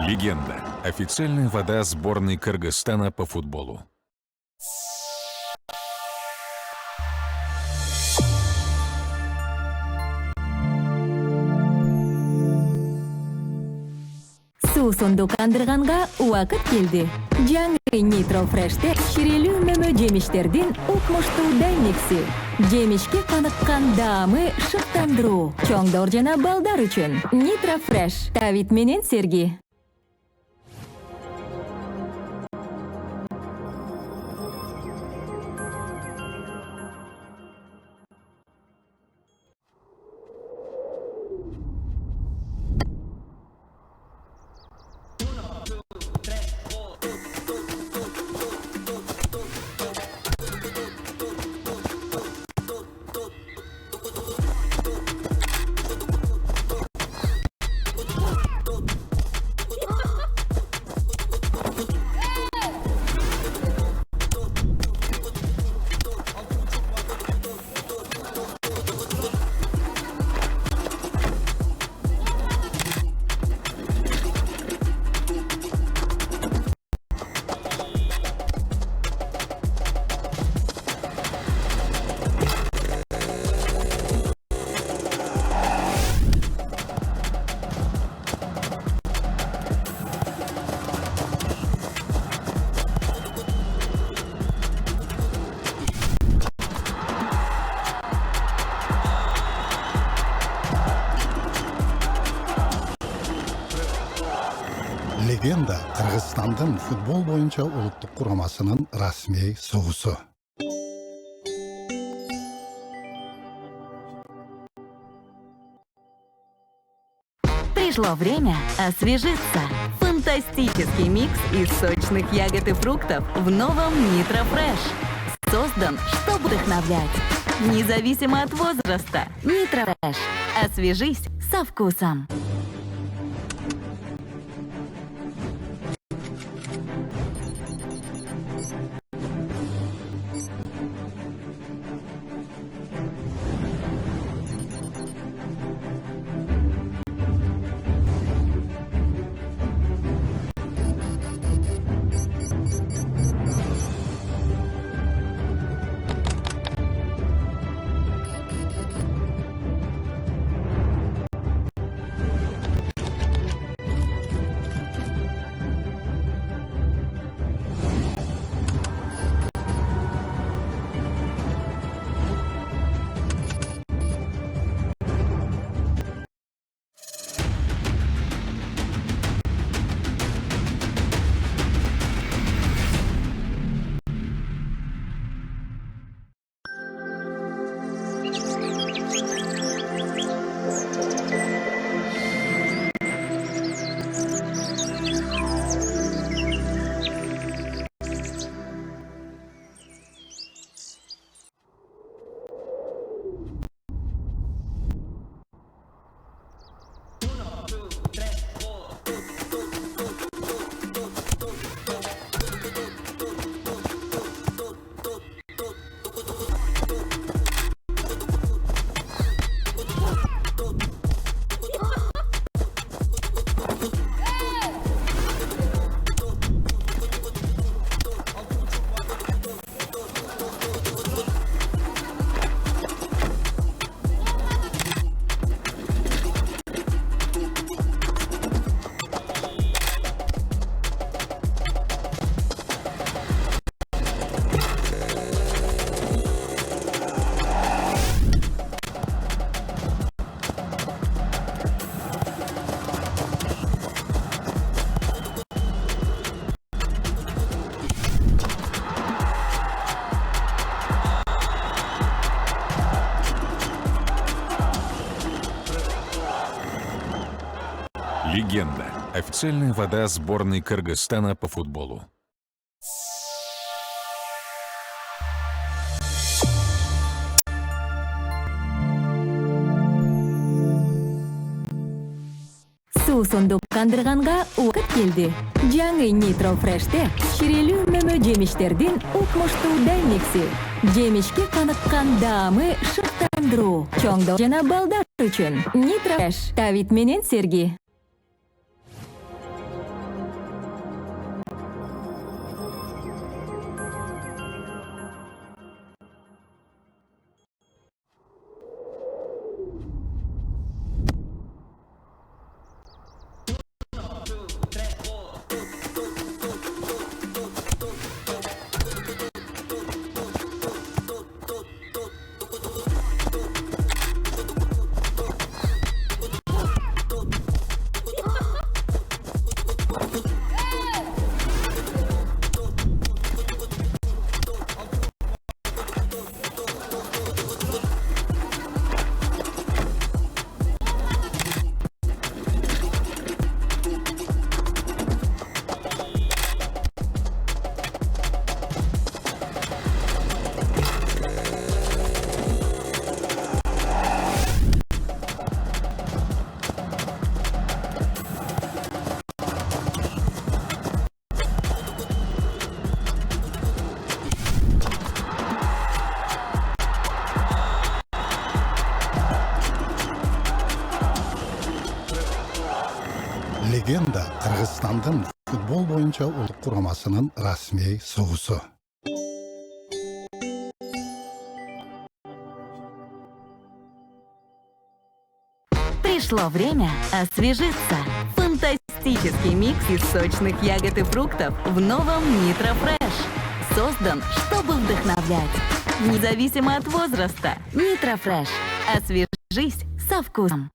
Легенда. Официальная вода сборной Кыргызстана по футболу. Суусунду кандырганга убакыт келди. Жаңы Nitro Fresh'те ширелүү мөмө жемиштердин укмуштуу дайнекси. Жемишке каныккан даамы шыктандыруу. Чоңдор жана балдар үчүн. Nitro Fresh. Давид менен Серги. Легенда Кыргызстандын футбол боюнча улуттук курамасынын расмий суусу. Пришло время освежиться. Фантастический микс из сочных ягод и фруктов в новом Nitro Fresh. Создан, чтобы вдохновлять. Независимо от возраста. Nitro Fresh. Освежись со вкусом. Легенда. Официальная вода сборной Кыргызстана по футболу. Суусунду кандырганга убакыт келди. Жаңы Nitro Fresh'те ширелүү мөмө жемиштердин укмуштуу дайнекси. Жемишке каныккан даамы шыктандыруу. Чоңдор жана балдар үчүн. Nitro Fresh. Давид менен Серги. Легенда Кыргызстандын футбол боюнча улуттук курамасынын расмий согусу. Пришло время освежиться. Фантастический микс из сочных ягод и фруктов в новом Nitro Fresh. Создан, чтобы вдохновлять. Независимо от возраста. Nitro Fresh. Освежись со вкусом.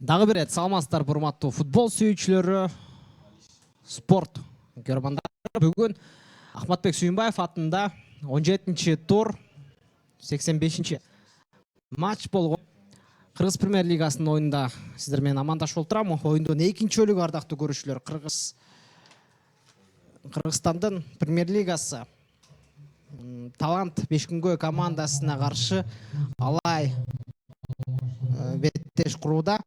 Дагы бир рет саламатсыздар урматтуу футбол сүйүүчүлөрү, спорт көрөрмандары. Бүгүн Ахматбек Сүйүнбаев атында 17-чи тур 85-чи матч болгон. Кыргыз премьер лигасынын оюнда сиздер менен амандашып отурам. Оюндун экинчи бөлүгү, ардактуу көрүүчүлөр, Кыргызстандын премьер лигасы Талант 5 күнгө командасына каршы алай беттеш курууда.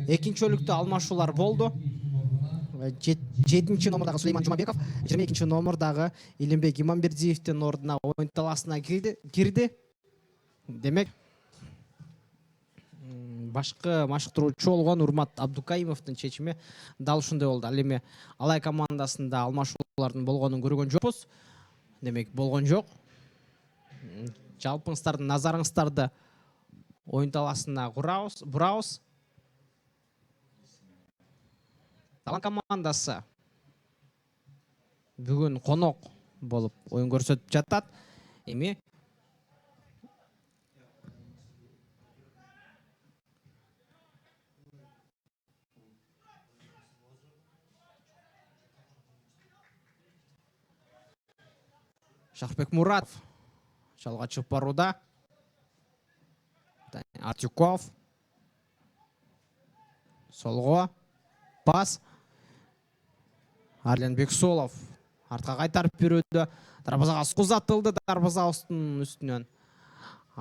Экинчи бөлүктө алмашуулар болду. 7-чи номердагы Сулейман Жумабеков, 22-чи номердагы Илимбек Иманбердиевдин ордуна оюн талаасына кирди. Демек, башкы машыктыруучу болгон Урмат Абдукаимовдун чечими дал ушундай болду. Ал эми алай командасында алмашуулардын болгонун көргөн жокпуз. Демек, болгон жок. Жалпыңыздардын назарыңыздарды оюн талаасына бурабыз. Талант командасы бүгүн конок болуп оюн көрсөтүп жатат. Эми Шахрбек Муратов жалга чыгып барууда. Артюков солго пас. Арлен Бексолов артка кайтарып берүүдө. Дарбазага узатылды, дарбазабыздын үстүнөн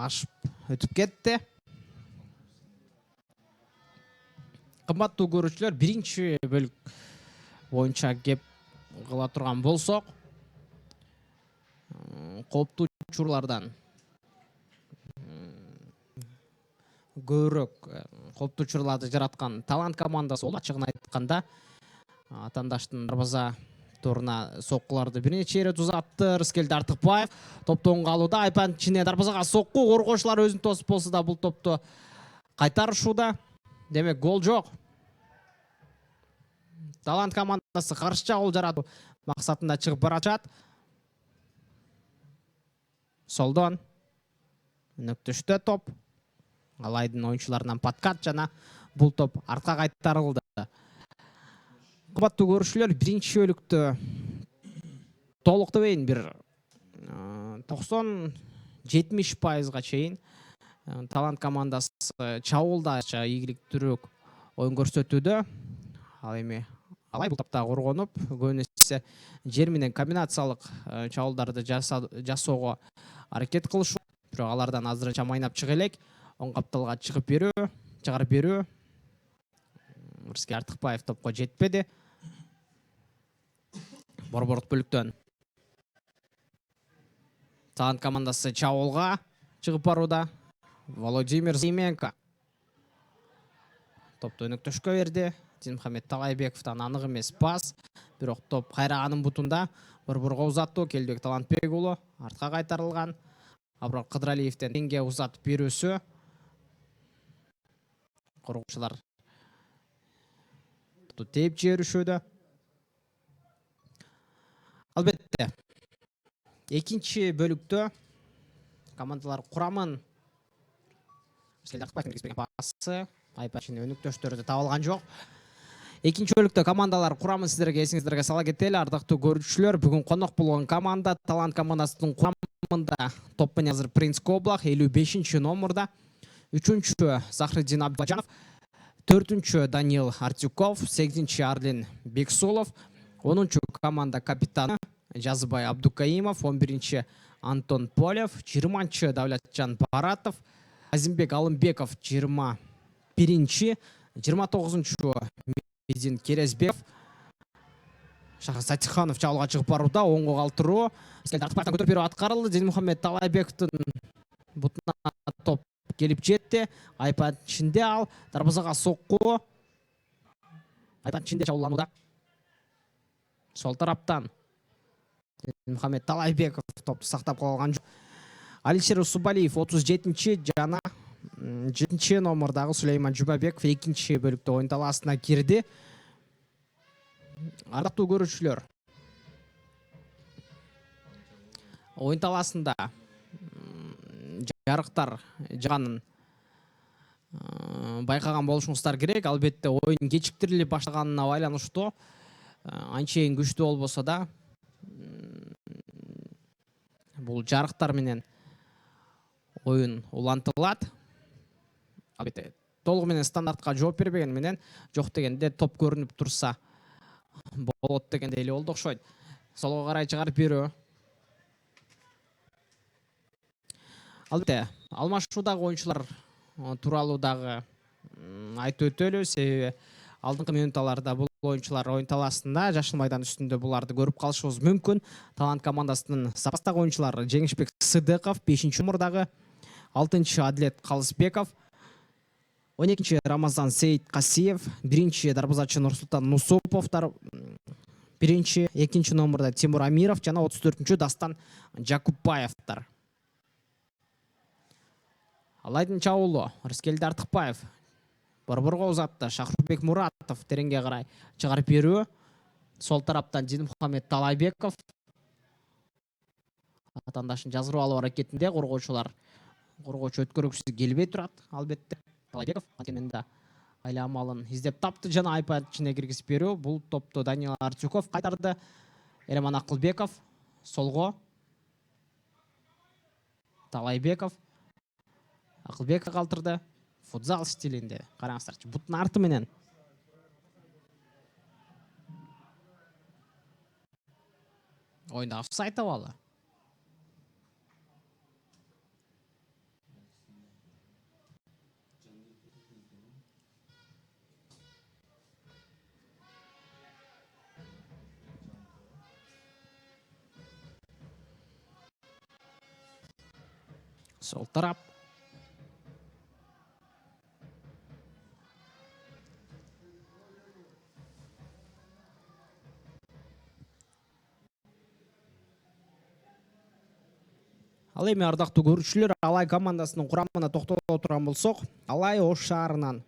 ашып өтүп кетти. Кымбаттуу көрүүчүлөр, биринчи бөлүк боюнча кеп кыла турган болсок, кооптуу учурлардан көбүрөөк кооптуу учурларды жараткан Талант командасы болду. Ачыгын айтканда атандаштын дарбаза торуна соккуларды бир нече ирет узатты. Рыскелди Артыкбаев топтон калууда. Айпанын ичине дарбазага сокку. Коргоочулар өзүн тосуп болсо да бул топту кайтарышууда. Демек гол жок. Талант командасы каршыча гол жаратуу максатында чыгып баратат. Солдон өнөктөштө топ. Алайдын оюнчуларынан подкат жана бул топ артка кайтарылды. Кымбаттуу көрүүчүлөр, биринчи бөлүктө толук дебейин, бир 90-70% чейин Талант командасы чабуулда ийгиликтүүрөөк оюн көрсөтүүдө. Ал эми алай бул тапта коргонуп, көбүнесе жер менен комбинациялык чабуулдарды жасоого аракет кылышуу. Бирок алардан азырынча майнап чыга элек. Оң капталга чыгып берүү, чыгарып берүү. Рыскелди Артыкбаев топко жетпеди. Борбордук бөлүктөн Талант командасы чабуулга чыгып барууда. Владимир Зименко топту өнөктөшкө берди. Динмухамед Талайбековдон анык эмес пас, бирок топ кайра анын бутунда. Борборго узаттуу Келбек Талантбек уулу артка кайтарылган. Абрар Кыдыралиевден теңге узатып берүүсү. Коргоочулар топту тээп жиберишүүдө. Албетте, экинчи бөлүктө командалар курамын пасы Айпачын өнөктөштөрдө табылган жок. Экинчи бөлүктө командалар курамын сиздерге эсиңиздерге сала кетели. Ардактуу көрүүчүлөр, бүгүн конок болгон команда Талант командасынын курамында топ менен азыр Принц Коблах 55 номурда, 3-чү Захриддин Абдыбажанов, 4-чү Данил Артюков, 8-чи Арлин Бексулов, 10-чү команда капитаны Жазыбай Абдукаимов, 11-чи Антон Полев, 20-чы Давлатжан Баратов, Азимбек Алымбеков, 21-чи, 29-чу Медин Керезбеков, Шахар Сатиханов чабуулга чыгып барууда. Оңго калтыруу. Рыскелди Артыкбаевдон көтөрүп берүү аткарылды. Динмухамед Талайбековдун бутуна топ келип жетти. Айпанын ичинде ал дарбазага сокку. Айпанын ичинде чабууланууда. Сол тараптан Динмухамед Талайбеков топту сактап калган жок. Алишер Усубалиев 37-чи жана 7-чи номурдагы Сулейман Жубабеков 2-чи бөлүктө оюн талаасына кирди. Ардактуу көрүүчүлөр, оюн талаасында жарыктар жаганын байкаган болушуңуздар керек. Албетте, оюн кечиктирилип баштаганына байланыштуу анчейин күчтүү болбосо да бул жарыктар менен оюн улантылат. Албетте, толугу менен стандартка жооп бербеген менен жок дегенде топ көрүнүп турса болот дегенде эле болду окшойт. Солго карай чыгарып берүү. Албетте, алмашуудагы оюнчулар тууралуу дагы айтып өтөлү, себеби алдыңкы минутталарда бул оюнчулар оюн талаасында жашыл майдан үстүндө буларды көрүп калышыбыз мүмкүн. Талант командасынын запастагы оюнчулары Жеңишбек Сыдыков 5-чи номурдагы, 6-чы Адлет Калысбеков, 12-чи Рамазан Сейит Касиев, 1-чи дарбазачы Нурсултан Нусупов, 1-чи 2-чи номурда Тимур Амиров жана 34-чү Дастан Жакупбаевдер. Алайдын чабуулу Рыскелди Артыкбаев борборго узатты. Шахрубек Муратов тереңге карай чыгарып берүү. Сол тараптан Динмухамед Талайбеков атандашын жазгырып алуу аракетинде. Коргоочу өткөргүсү келбей турат. Албетте, Талайбеков антенда айла амалын издеп тапты жана айпанын ичине киргизип берүү. Бул топту Данил Артюков кайтарды. Эреман Акылбеков солго. Талайбеков Акылбеков калтырды. Футзал стилинде. Караңыздарчы, бутун арты менен. Оюнда офсайд абалы. Сол тарап. Ал эми ардактуу көрүүчүлөр, Алай командасынын курамына токтоло турган болсок, Алай Ош шаарынан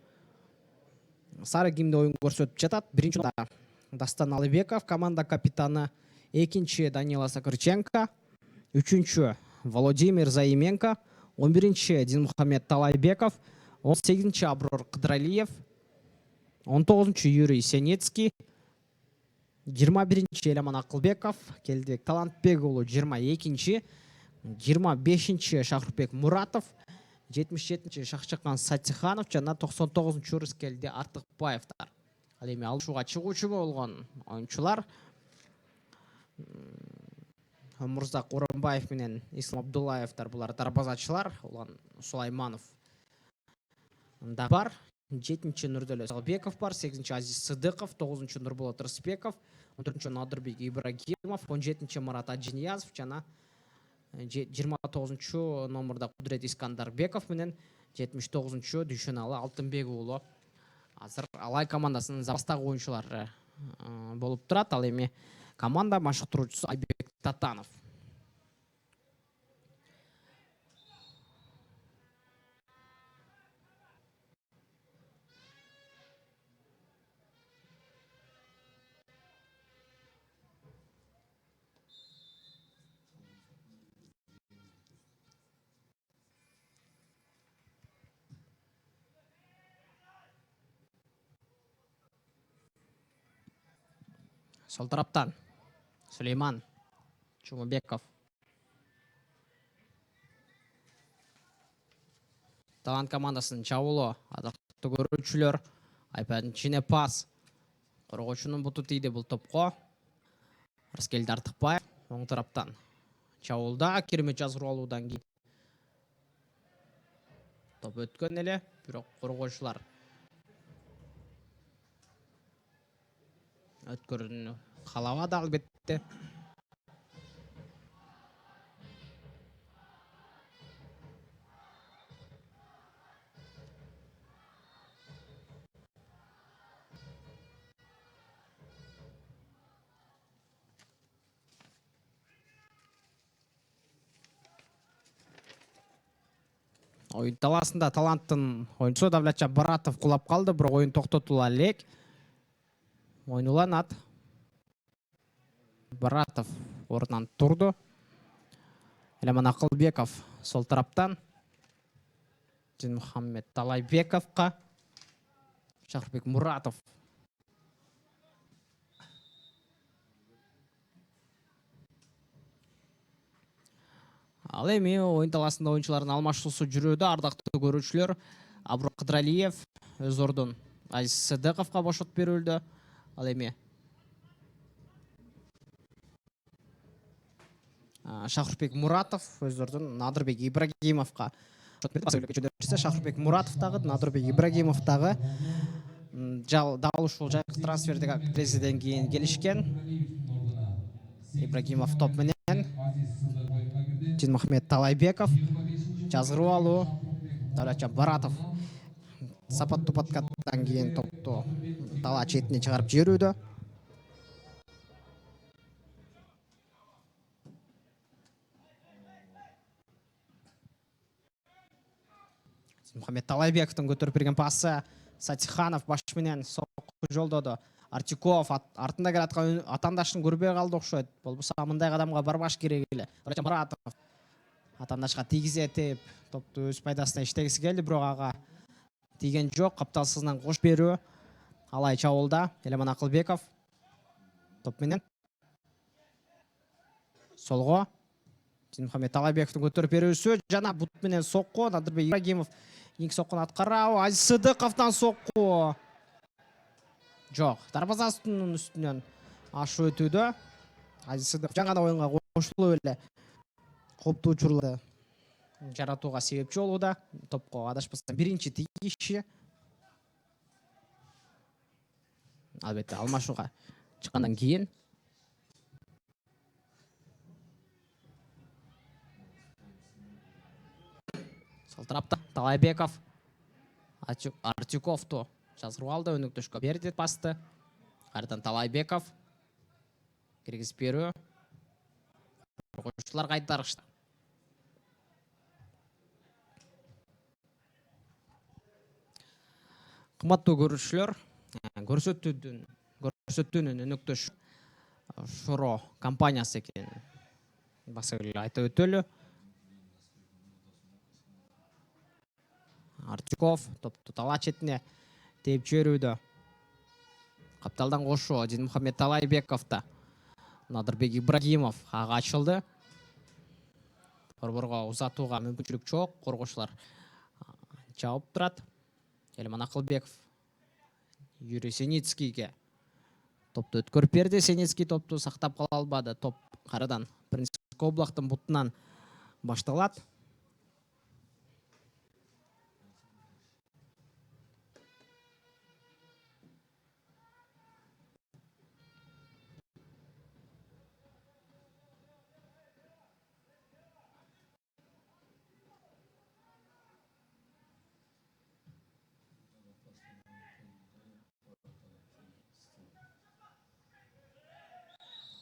сары кийимде оюн көрсөтүп жатат. Биринчи Дастан Алыбеков, команда капитаны. Экинчи Данила Сакырченко, үчүнчү Владимир Заименко, 11-чи Динмухамед Талайбеков, 18-чи Аброр Кыдралиев, 19-чу Юрий Сенецкий, 21-чи Эламан Акылбеков, Келдибек Талантбек уулу 22-чи, 25-чи Шахрупбек Муратов, 77-чи Шакчакан Сатиханов жана 99-чу Рыскелди Артыкбаевдар. Ал эми алышууга чыгуучу болгон оюнчулар Мурзак Оронбаев менен Ислам Абдуллаевдар, булар дарбазачылар. Улан Сулайманов да бар. 7-чи Нурдөлө Салбеков бар, 8-чи Азиз Сыдыков, 9-чу Нурболот Рыспеков, 14-чү Надырбек Ибрагимов, 17-чи Марат Аджиниязов жана 29-чу номурда Кудрет Искандарбеков менен 79-чу Дүйшөналы Алтынбек уулу азыр Алай командасынын запастагы оюнчулары болуп турат. Ал эми команда машыктыруучусу Айбек Татанов. Сол тараптан Сулейман Чумабеков. Талант командасынын чабуулу атактуу көрүүчүлөр, Айпадын ичине пас. Коргоочунун буту тийди бул топко. Рыскелди Артыкбаев оң тараптан чабуулда Керемет Жазгырбалуудан кийин топ өткөн эле, бирок коргоочулар өткөрүүнү каалабады албетте. Oyun talasında Talanttын oyuncusu Davlatcan Baratov kulap kaldı. Бирок oyun токтотула элек. Ойнуланат. Baratov ордунан турду. Эламан Акылбеков сол тараптан Динмухамед Талайбековго, Шахрупбек Муратов. Ал эми oyun таласында оюнчулардын алмашуусу жүрүүдө. Ардактуу көрүүчүлөр, Аброр Кыдралиев өз ордун Азиз Сыдыковго бошотуп берилди. Ал эми Шахрупбек Муратов өз ордун Надырбек Ибрагимовго Шахрупбек Муратов дагы, Надырбек Ибрагимов дагы дал ушул жайкы трансфердик актрисаден кийин келишкен. Ибрагимов топ менен Динмухамед Талайбеков, Жазгырбалуу, Давлатжан Баратов сапаттуу подкаттан кийин топту тала четине чыгарып жиберүүдө. Динмухамед Талайбековдун көтөрүп берген пасы Сатиханов баш менен сокку жолдоду. Артиков артында келаткан атандашын көрбөй калды окшойт. Болбосо мындай кадамга барбаш керек эле. Баратов атандашка тийгизетип, топту өз пайдасына иштегиси келди, бирок ага тийген жок. Капталсыздан кош берүү. Алай чабуулда Эламан Акылбеков топ менен солго Динмухамед Талайбековдун көтөрүп берүүсү жана бут менен сокку. Надырбек Ибрагимов кийинки соккуну аткарабы. Азиз Сыдыковдон сокку жок. Дарбазасынын үстүнөн ашып өтүүдө. Азиз Сыдыков жаңа оюнга кошулуп эле коптуу учурларды жаратууга себепчи болууда. Топко адашпастан биринчи тийиши. Албетте алмашууга чыккандан кийин сол тарапта Талайбеков Артиковду Жазгырбалды өнөктөшкө берди пасты. Кайрадан Талайбеков киргизип берүү. Коргоочулар кайтарышты. Кымбаттуу көрүүчүлөр, көрсөтүүнүн өнөктөш Шоро компаниясы экенин баса эле айтып өтөлү. Артюков топту талаа четине тээп жиберүүдө. Капталдан кошо Динмухамед Талайбеков да Надырбек Ибрагимов ага ачылды. Борборго узатууга мүмкүнчүлүк жок, коргоочулар жаап турат. Элман Акылбеков Юрий Синицкийге топту өткөрүп берди. Синицкий топту сактап кала албады. Топ карадан Принципский облактын бутунан башталат.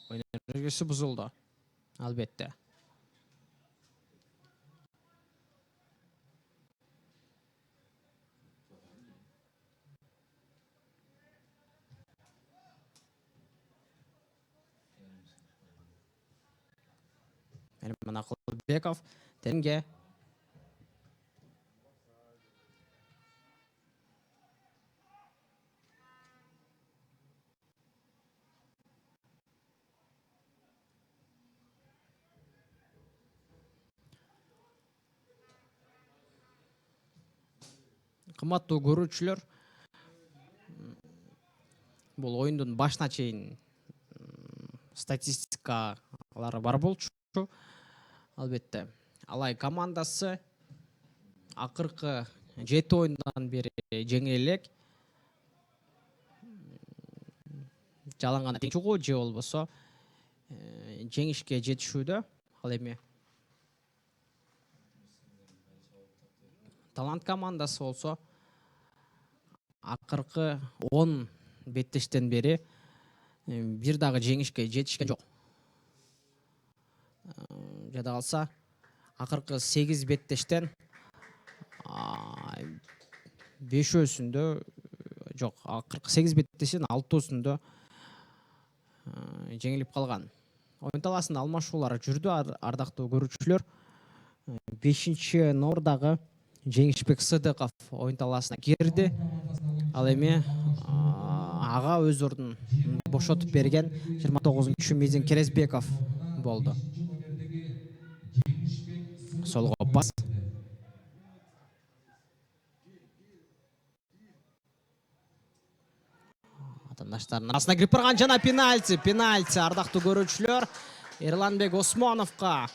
Oyun ergisi buzuldu. Albatta. Elmon Akılbekov tenge. Кымбаттуу көрүүчүлөр, бул оюндун башына чейин статистикалары бар болчу. Албетте, Алай командасы акыркы 7 оюндан бери жеңил элек. Жаланган тең чугуу же болбосо жеңишке жетишүүдө. Ал эми Талант командасы болсо акыркы 10 беттештен бери бир дагы жеңишке жетишкен жок. Жада калса акыркы 8 беттештен 5-өсүндө жок, акыркы 8 беттештен 6-өсүндө жеңилип калган. Оюн талаасында алмашуулар жүрдү, ардактуу көрүүчүлөр. 5-чи номурдагы Жеңишбек Сыдыков оюн талаасына кирди. Ал эми ага өз ордун бошотуп берген 29-чу Мизин Керезбеков болду. Солго пас. Атандаштардын арасына кирип барган жана пенальти ардактуу көрүүчүлөр. Эрланбек Осмоновго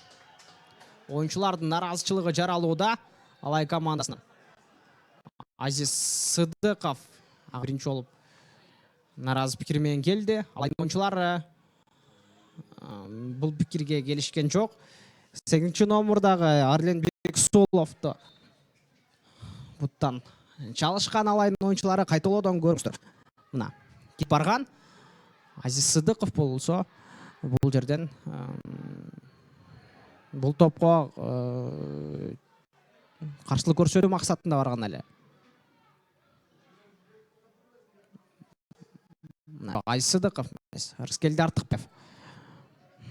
оюнчулардын нараазычылыгы жаралууда. Алай командасына Азиз Сыдыков биринчи болуп наразы пикир менен келди. Алай оюнчулары бул пикирге келишкен жок. 8-чи номурдагы Арленбек Суловду буттан чалышкан Алайдын оюнчулары кайталоодон көрүңүздөр. Мына кип барган Азиз Сыдыков болсо бул жерден бул топко каршылык көрсөтүү максатында барган эле. Азиз Сыдыков, Рыскелди Артыкбаев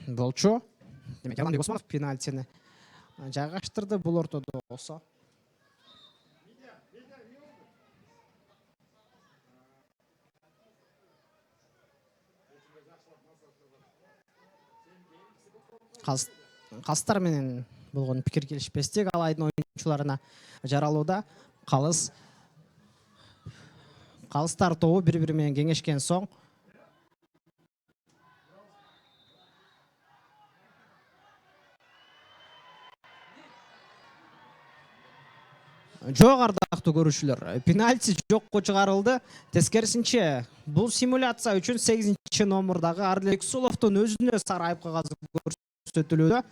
болчу. Демек, Эрланбек Осмонов пенальтини жайгаштырды бул ортодо болсо. Калыстар менен болгон пикир келишпестик Алайдын оюнчуларына жаралууда. Калыстар тобу бири-бири менен кеңешкен соң жок, ардактуу көрүүчүлөр, пенальти жокко чыгарылды. Тескерисинче, бул симуляция үчүн 8-чи номурдагы Арленбек Суловдун өзүнө сары айып кагазы көрсөтүлүүдө.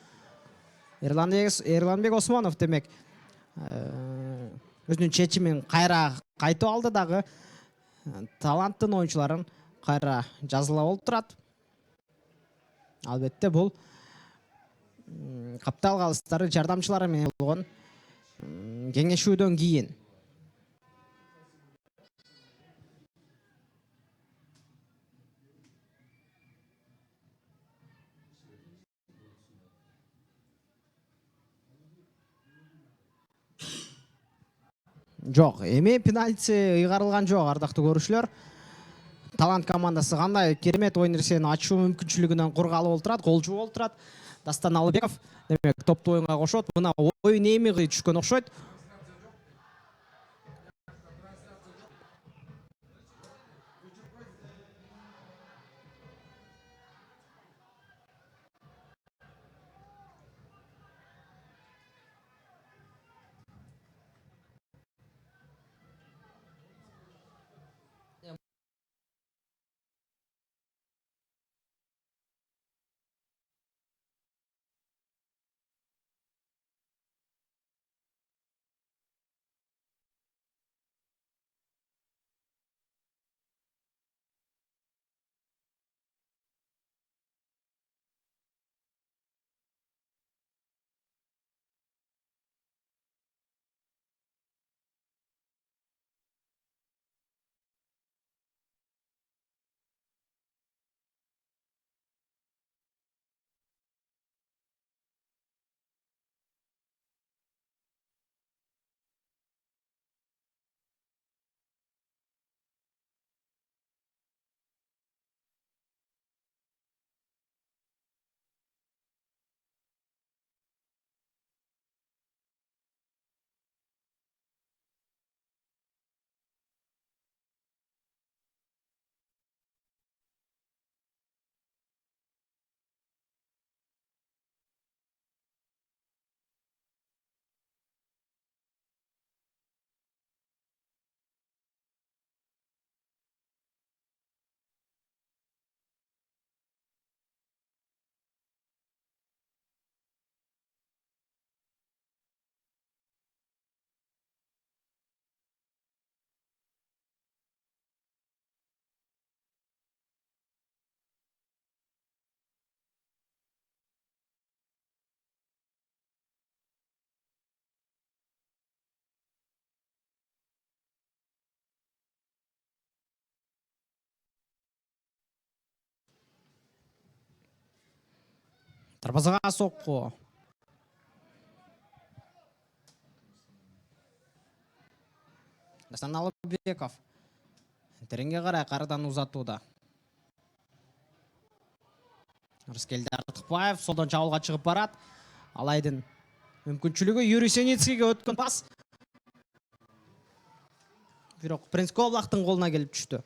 Эрланбек Осмонов демек өзүнүн чечимин кайра кайтып алды дагы. Таланттын оюнчуларын кайра жазылап олтурат. Албетте бул каптал калыстары жардамчылары менен болгон кеңешүүдөн кийин Жоқ, эми пенальти ыйгарылган жок, ардактуу көрүүчүлөр. Талант командасы кандай керемет ойын нерсени ачуу мүмкүнчүлүгүнөн кургалы болуп турат, голчу болуп турат. Дастан Алыбеков демек топту оюнга кошот. Мына оюн эми түшкөн окшойт. Дарбазага сокку. Дастан Алыбеков тереңге карай карадан узатууда. Рыскелди Артыкбаев солдон чабуулга чыгып барат. Алайдын мүмкүнчүлүгү Юрий Синицкийге өткөн пас. Бирок Принц Коблактын колуна келип түштү.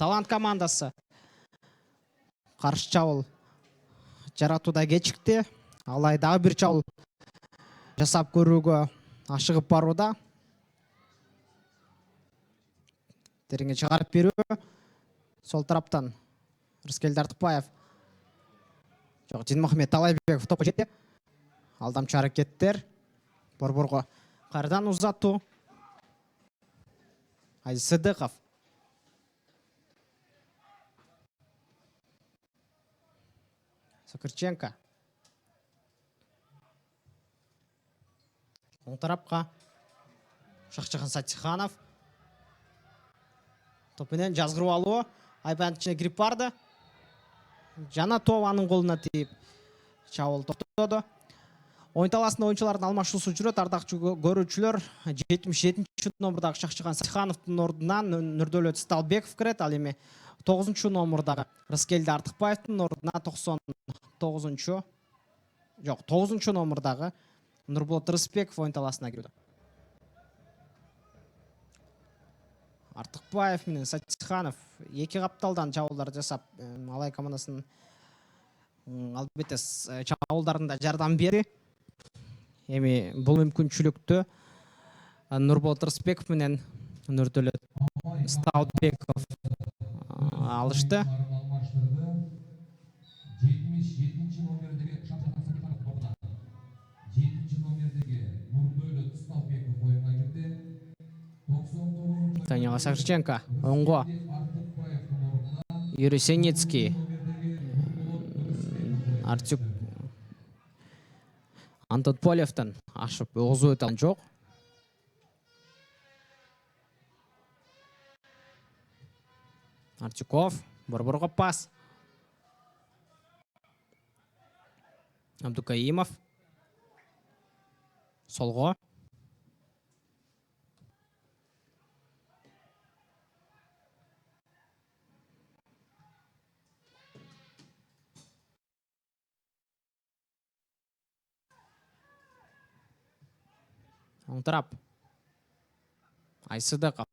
Талант командасы каршы чабуул жаратууда кечикти. Алайда бир чабуул жасап көрүүгө ашыгып барууда. Тереңге чыгарып берүү. Сол тараптан Рыскелди Артыкбаев. Жок, Динмухамед Талайбеков топко жетти. Алдамчы аракеттер. Борборго кайрадан узатуу. Азиз Сыдыков. Сокырченко. Оң тарапка Шакчахан Сатиханов. Топ менен жазгырып алуу. Айбанын ичине кирип барды. Жана топ анын колуна тийип чабуул токтоду. Oyun talasında oyuncuların almaşуусу жүрөт. Ардактуу көрүүчүлөр, 77-чи номурдагы Шакчахан Сатихановдун ордуна Нурдөлөт Сталбеков кирет. Ал эми 9-чу номурдагы Рыскелди Артыкбаевдин ордуна 99-чу, жок, 9-чу номурдагы Нурболот Рыспеков oyun таласына кирүүдө. Артыкбаев менен Сатиханов эки капталдан чабуулдар жасап, Алай командасынын албетте чабуулдарында жардам берди. Эми бул мүмкүнчүлүктү Нурболот Рыспеков менен Нурдөлөт Сталбеков алышты. 77-ci номердеги Шакчахан Сатиханов ордуна 7-ci номердеги Нурдөлөт Сталбеков оюнга кирди. 99-чу Таняга Сакченко оңго. Юрий Синицкий. Артюк Антон Полевтен ашып озу өтөн жок. Артюков борборго пас. Абдукаимов солго. Оң тарап. Айсыдыков.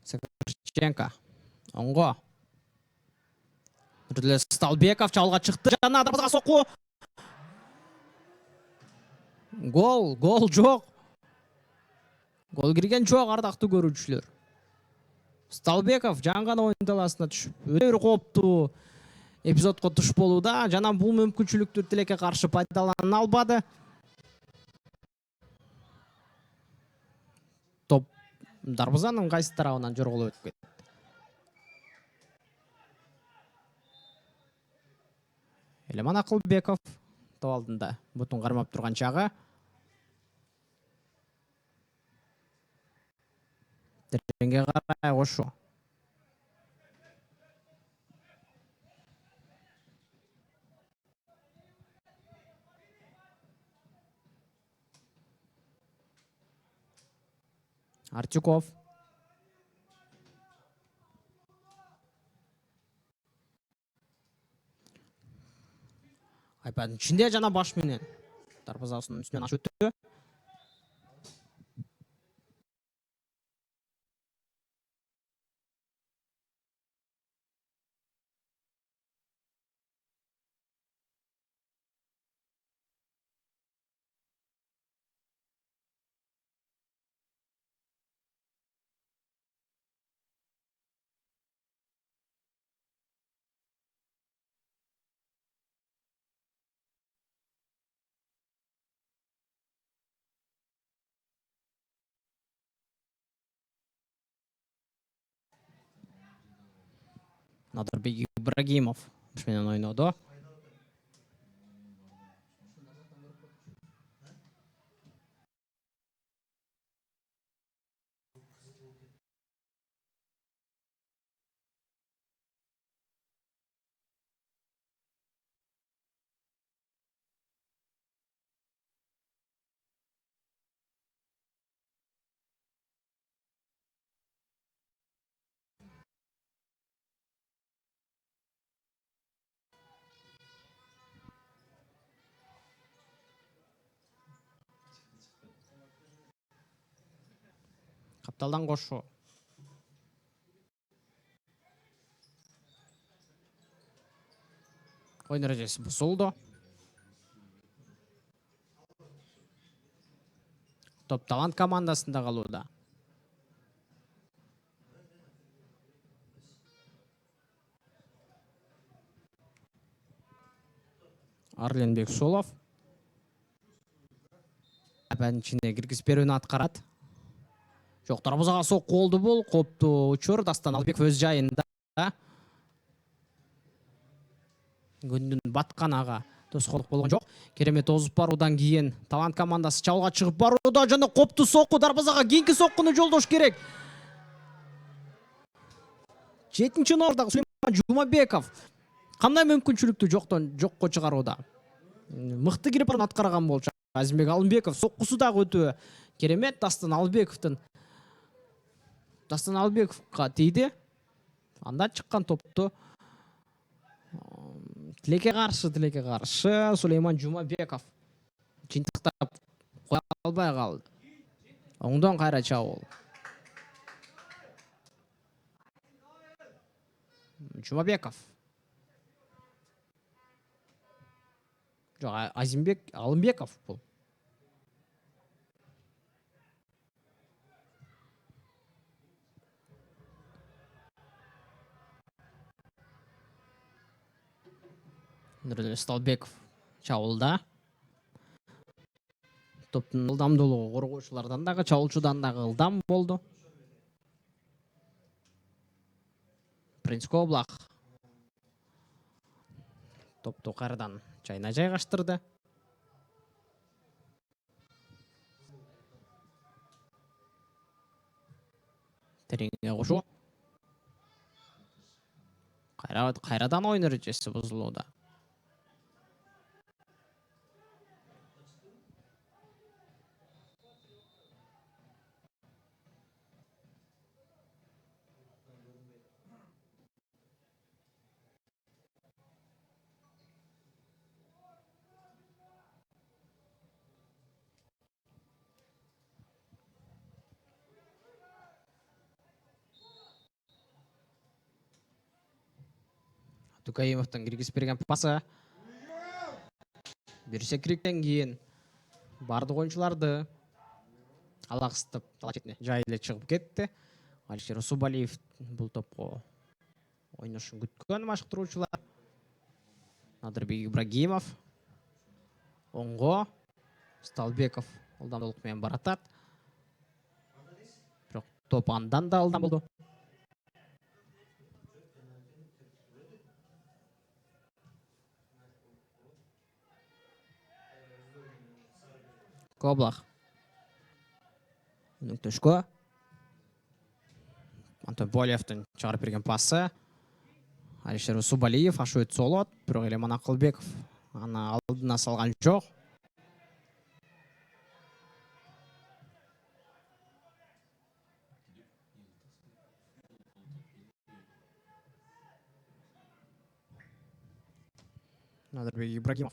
Сакарченко. Оңго. Сталбеков чалга чыкты. Жана дарбазага сокку. Гол жок. Гол кирген жок, ардактуу көрүүчүлөр. Сталбеков жаңган оюн таласына түшүп, өтө бир кооптуу эпизодко туш болууда. Жана бул мүмкүнчүлүктү тилекке каршы пайдалана албады. Топ дарбазанын кайсы тарабынан жорголуп өтүп кетти. Элеман Акылбеков топ алдында бутун кармап турган чагы. Тереңге карай кошу. Артюков. Айпадын ичинде жана баш менен дарбазасынын үстүнөн ашып өттү. Надырбек Ибрагимов баш менен ойноду. Капталдан кошу. Oyun erejesi bozuldu. Top Talent komandasında kalıyordu. Arlenbek Solov. Апанын ичине киргизип берүүнү аткарат. Жок, дарбазага сокку болду бул. Кооптуу учур. Дастан Албеков өз жайында. Күндүн батканага тоскоолук болгон жок. Керемет озуп баруудан кийин Талант командасы чабуулга чыгып барууда. Жана кооптуу сокку дарбазага кийинки соккуну жолдош керек. 7-номердагы Сулейман Жумабеков кандай мүмкүнчүлүктү жокко чыгарууда. Мыкты кирип аткарган болчу. Азимбек Алымбеков соккусу дагы өтө керемет. Дастан Албековго тийди. Анда чыккан топту тилекке каршы Сулейман Жумабеков жыйынтыктап кое албай калды. Оңдон кайра чабуул. Жумабеков. Жок, Азимбек Алымбеков бул. Сталбеков чабуулда. Топтун ылдамдуулугу коргоочулардан дагы, чабуулчудан дагы ылдам болду. Принц Коблах топту кайрадан жайына жайгаштырды. Тереңге кошуу. Кайрадан оюн эрежеси бузулууда. Тукаимовдун киргизип берген пасы. Бир секириктен кийин бардык оюнчуларды алаксытып ала четине жай эле чыгып кетти. Алишер Усубалиев бул топко ойношун күткөн машыктыруучулар. Надырбек Ибрагимов оңго, Сталбеков ылдамдуулук менен баратат. Бирок топ андан да ылдам болду. Коблах өнөктөшкө. Антон Болевдин чыгарып берген пасы. Алишер Усубалиев ашы өтүп солот, бирок Элеман Акылбеков аны алдына салган жок. Надырбек Ибрагимов.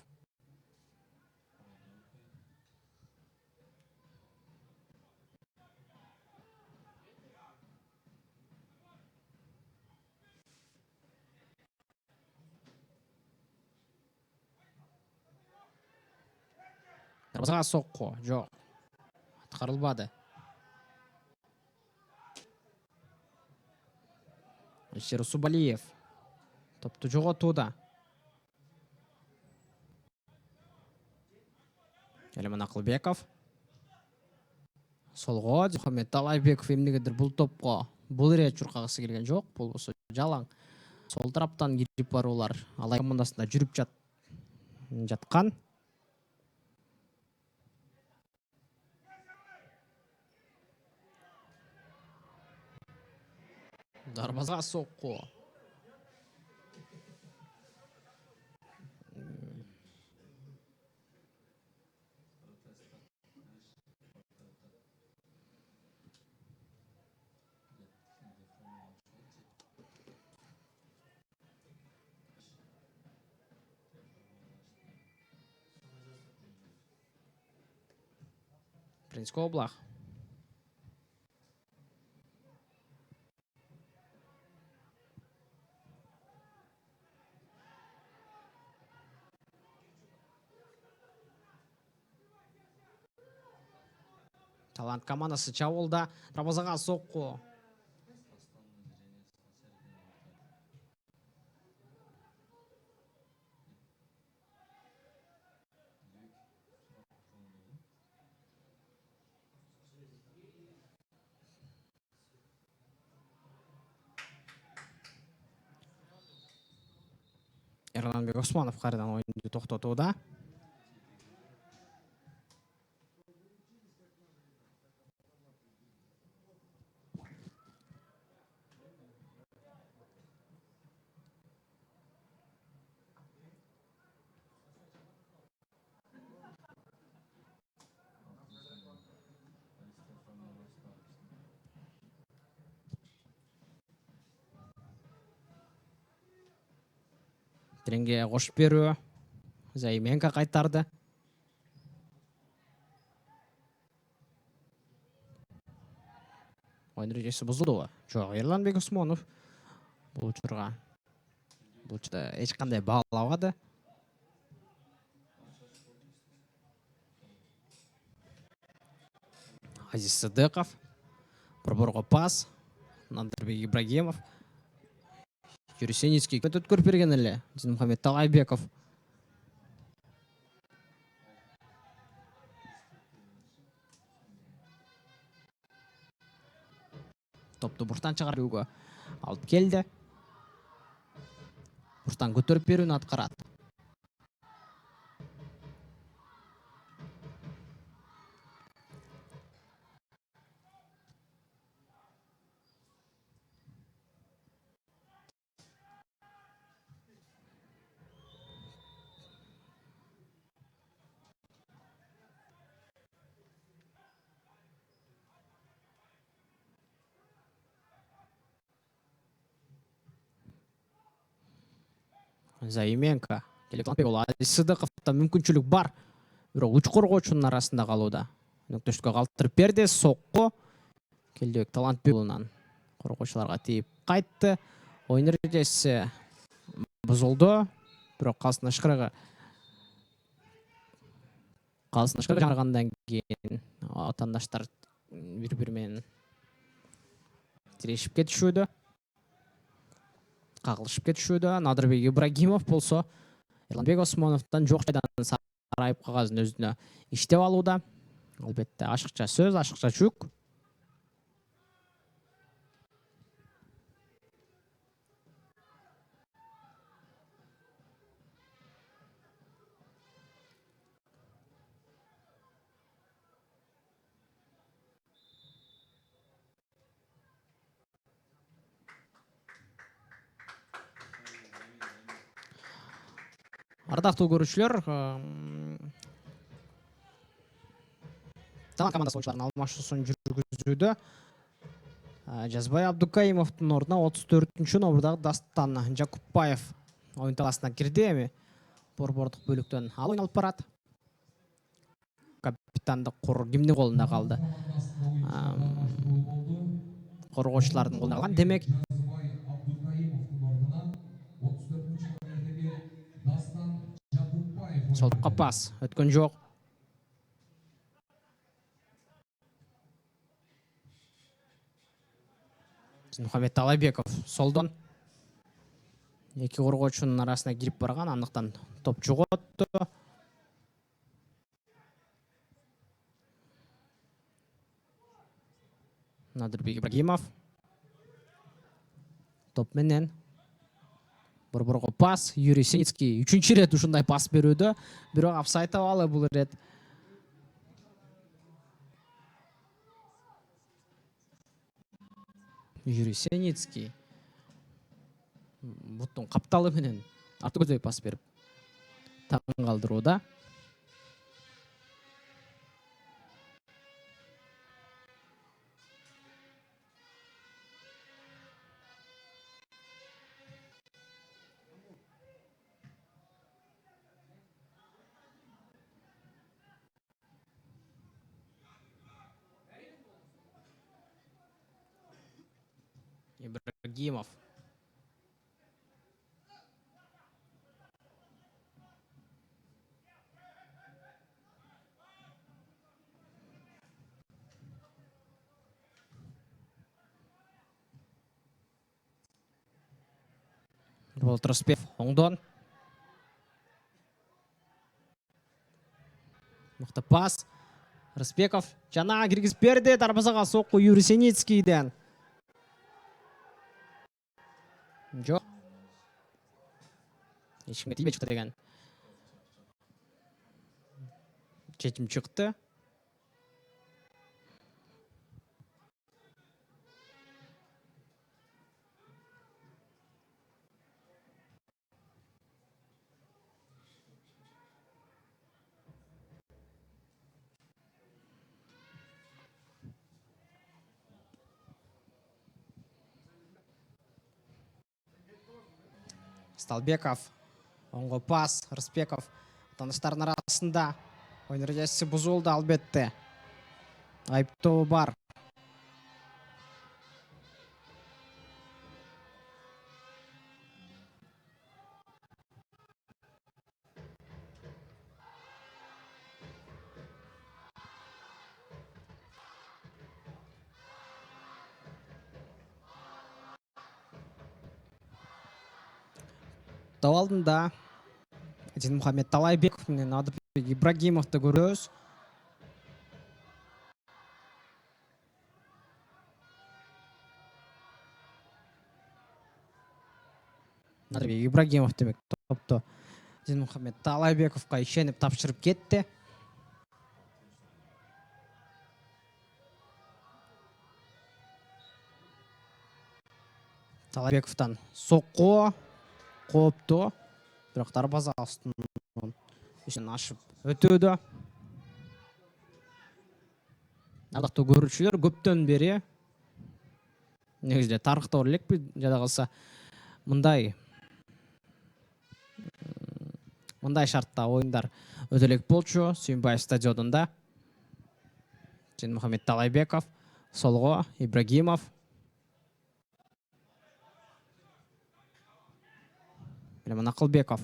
Дарбазага сокку жок. Аткарылбады. Алишер Усубалиев топту жоготууда. Элеман Акылбеков. Солго Мухаммед Талайбеков эмнегедир бул топко бул ирет чуркагысы келген жок. Болбосо жалаң сол тараптан кирип баруулар Алай командасында жүрүп жаткан. Дарбазага сокку. Принц Коблах. Талант командасы чабуулда. Дарбазага сокку. Эрланбек Осмонов кайрадан оюнду токтотууда. Тереңге кошуп берүү. Займенко кайтарды. Оюн эрежеси бузулду. Жок, Эрланбек Осмонов бул учурда эч кандай баалабады. Азиз Сыдыков. Борборго пас. Надырбек Ибрагимов. Юрий Синицкий өткөрүп берген эле. Мухаммед Талайбеков. Топты бұрттан шығаруға алып келді. Бұрттан көтеріп беруін атқарады. Займенко ол Сыдықовта мүмкіншілік бар, бірақ үш қорғаушының арасында қалуда. Нүктешке қалтырып берді, соққы келдек талант болуынан қорғаушыларға тиіп қайтты. Ойын ережесі бұзылды, бірақ қалсын ашқырығы жаңарғандан кейін отандаштар бір-бірімен тірешіп кетішуді. Қағылышып кетішуді. Надырбек Ибрагимов болса, Ерланбек Османовтан жоқ жайдан сарайып қағазын өзіне іштеп алуда. Әлбетте, ашықша сөз, ашықша жүк. Ардақты көрушілер, талант командасы ойыншыларын алмашысын жүргізуді. Жазбай Абдукаимовтың орнына 34-ші номердағы Дастан Жакупбаев ойын таласына кірді еме. Борбордық бөліктен ал ойналып барады. Капитандық құр кімнің қолында қалды? Қорғаушылардың қолында қалған. Демек, сол қапас өткен жоқ. Мұхаммед Талайбеков солдан екі қорғаушының арасына кіріп барған, андықтан топ жоғалтты. Надырбек Ибрагимов топ менен бір-бірға пас. Юрий Синицкий үшінші рет ұшындай пас беруді. Бірақ апсайт авалы бұл рет. Юрий Синицкий бұттың қапталы менен арты көзей пас беріп таң қалдыруда. Ибрагимов. Болт Рыспеков оңдон. Мықты пас. Рыспеков жана киргизип берди. Дарбазага соққы Юрий Синицкийден. Жоқ. Ешкімге тиме шықты деген шешім шықты. Сталбеков, оңғы пас, Рыспеков, таныстардың арасында ойын ережесі бұзылды албетте. Айыптауы бар. Алдында Мұхаммед Талайбеков менен Надырбек Ибрагимовты көрөбүз. Надырбек Ибрагимов демек топты Динмухамед Талайбековқа ишеніп тапшырып кетті. Талайбековтан соққы қопты, бірақ дарбаза астынан ішін ашып өтеді. Адақты көрушілер көптен бері негізде тарихта өрлек жада қалса мындай шартта ойындар өтелек болчу. Сүйінбаев стадионында Динмухамед Талайбеков, солға Ибрагимов, Мына Ақылбеков.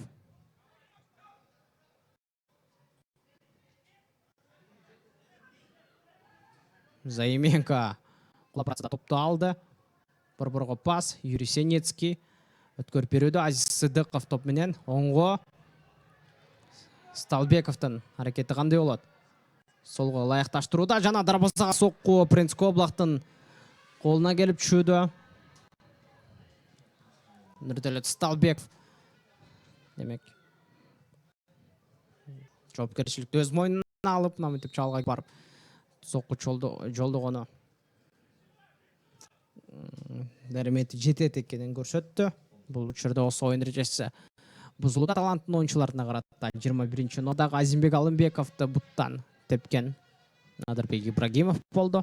Заименко қолапырацияда топты алды. Бір-бірге пас. Юрий Сенецкий өткөрүп беруді. Азиз Сыдықов топ менен оңғы. Сталбековтың әрекеті қандай болады? Солға лайықташтыруда. Жана дарбазаға соққы Принц Коблақтың қолына келіп түшуді. Нұрдәлет Сталбеков. Демек, жауапкершілікті өз мойнына алып, намытып жалға барып, соққы жолдығыны дәреметі жетет екенін көрсетті. Бұл үшірді осы ойын режесі бұзылуда. Таланттың ойыншыларына қаратта 21-ші нодағы Азимбек Алымбековты бұттан тепкен Надырбек Ибрагимов болды.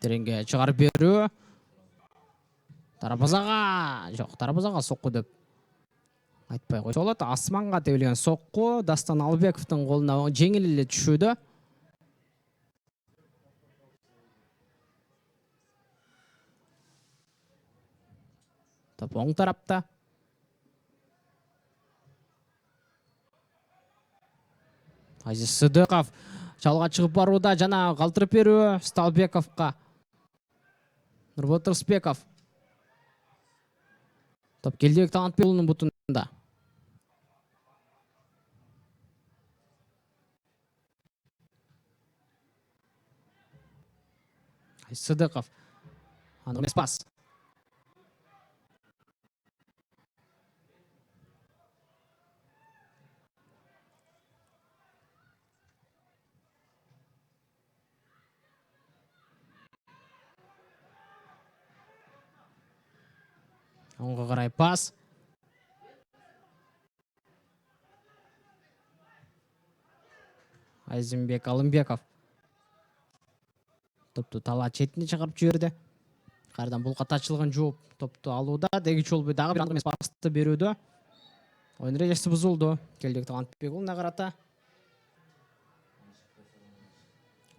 Тереңге шығарып беру. Дарбазаға соққы деп айтпай қойса болады. Асманға тебілген соққы Дастан Албековтың қолына жеңіл еле түшуді. Топ оң тарапта. Азиз Сыдықов жалға шығып баруда. Жана қалтырып беру Сталбековқа. Нұрболат Рысбеков. Топ Келдебек Талантбекұлының бұтында. Сыдықов. Анық пас. Оңға қарай пас. Азимбек Алымбеков. Топты тала четіне шығарып жіберді. Қайрадан бұл қатачылығын жуып топты алуда. Деги Чолбойдағы бір андырмес пасты беруді. Ойын режесі бұзылды. Келдебек Талантбекұлына қарата.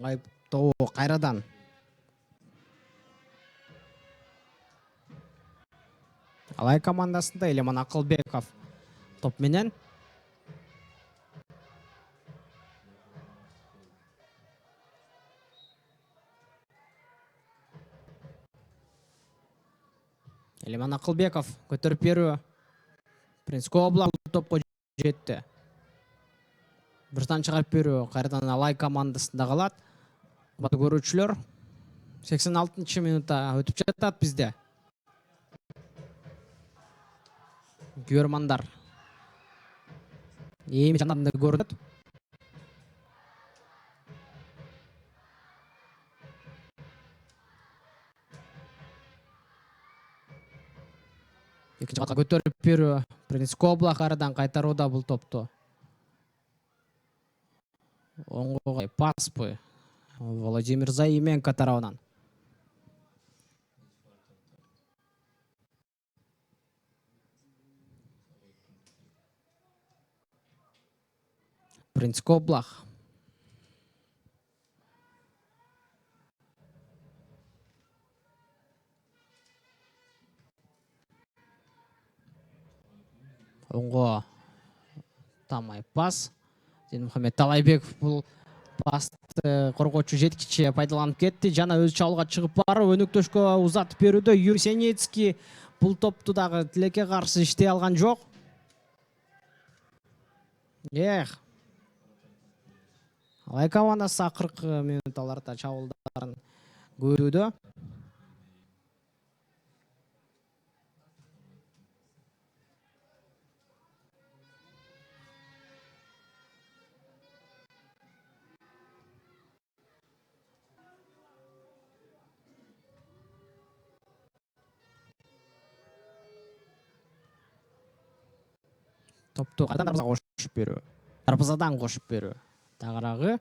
Айыптау қайрадан. Алай командасында Елеман Ақылбеков топ менен. Елеман Ақылбеков көтеріп беру. Принц Коблақ топқа жетті. Біртан шығарып беру. Қайрадан Алай командасында қалады. Баты көрушілер 86-ші минутта өтіп жатады бізде. Көрмандар. Ем жанында көрдік. Екінші қатқа көтеріп беру. Принц Коблақ арадан қайтаруда бұл топты. Оңғығай пас бұй. Владимир Заименко тарауынан. Принц Коблақ. Оңғы тамай пас. Динмухамед Талайбеков бұл пасты коргоочу жеткиче пайдаланып кетти жана өзү чабуулга чыгып барып өнөктөшкө узатып берүүдө Юрий Сенецкий бул топту дагы тилекке каршы иштей алган жок. Алай командасы акыркы минуттарда чабуулдарын көрүүдө. Топту кайдан дарбазага кошуп берүү. Дарбазадан кошуп берүү. Тагыраагы.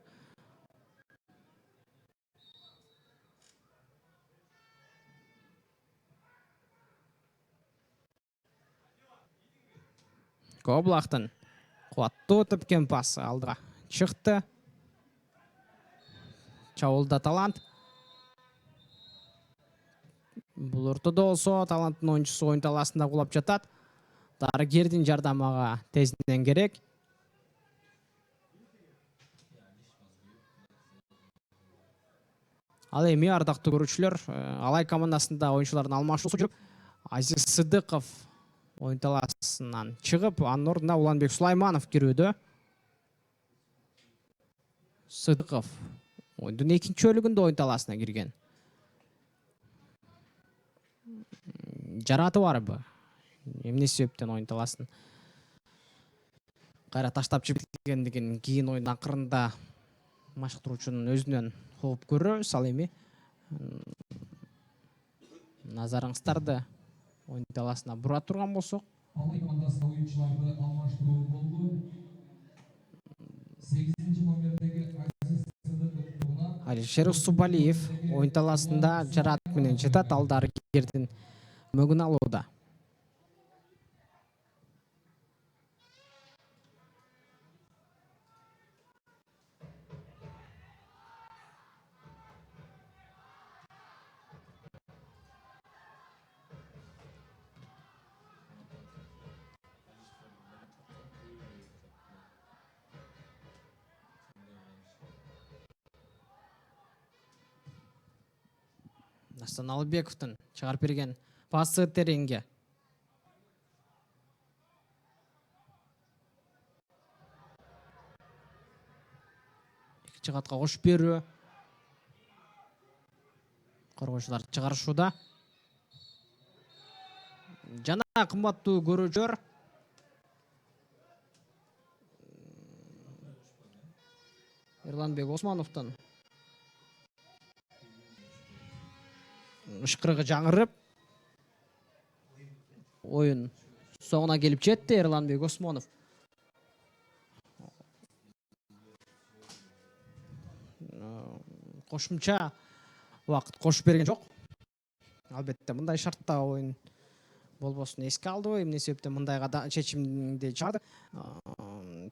Коблактын кубаттуу тепкен пасы алдыга чыкты. Чабуулда талант. Бул ортодо болсо таланттын оюнчусу оюн талаасында кулап жатат. Дарыгердин жардамага тезинен керек. Ал эми ардактуу көрүүчүлөр, Алай командасында оюнчулардын алмашуусу жүрүп, Азиз Сыдыков оюн талаасынан чыгып, анын ордуна Уланбек Сулайманов кирүүдө. Сыдыков оюндун экинчи бөлүгүндө оюн талаасына кирген. Жараты барбы? Эмне себептен оюн талаасын кайра таштап жибергендигин кийин оюндун акырында машыктыруучунун өзүнөн угуп көрөбүз. Ал эми назарыңыздарды оюн талаасына бура турган болсок, Алай командасы оюнчуларды алмаштыруу болду. 8 номердеги Азиз Сыдыковдун Алишер Усубалиев оюн талаасында Жарат менен жатат, ал дарыгердин көмөгүн алууда. Дастан Албековдун чыгарып берген пасы тереңге. Экинчи катка кошуп берүү. Коргоочулар чыгарышууда. Жана кымбаттуу көрүүчүлөр, Эрланбек Османовдун ышкырыгы жаңырып, оюн соңуна келип жетти. Эрланбек Осмонов кошумча убакыт кошуп берген жок. Албетте мындай шартта оюн болбосун эске алды, эмне себептен мындайга чечимди чыгарды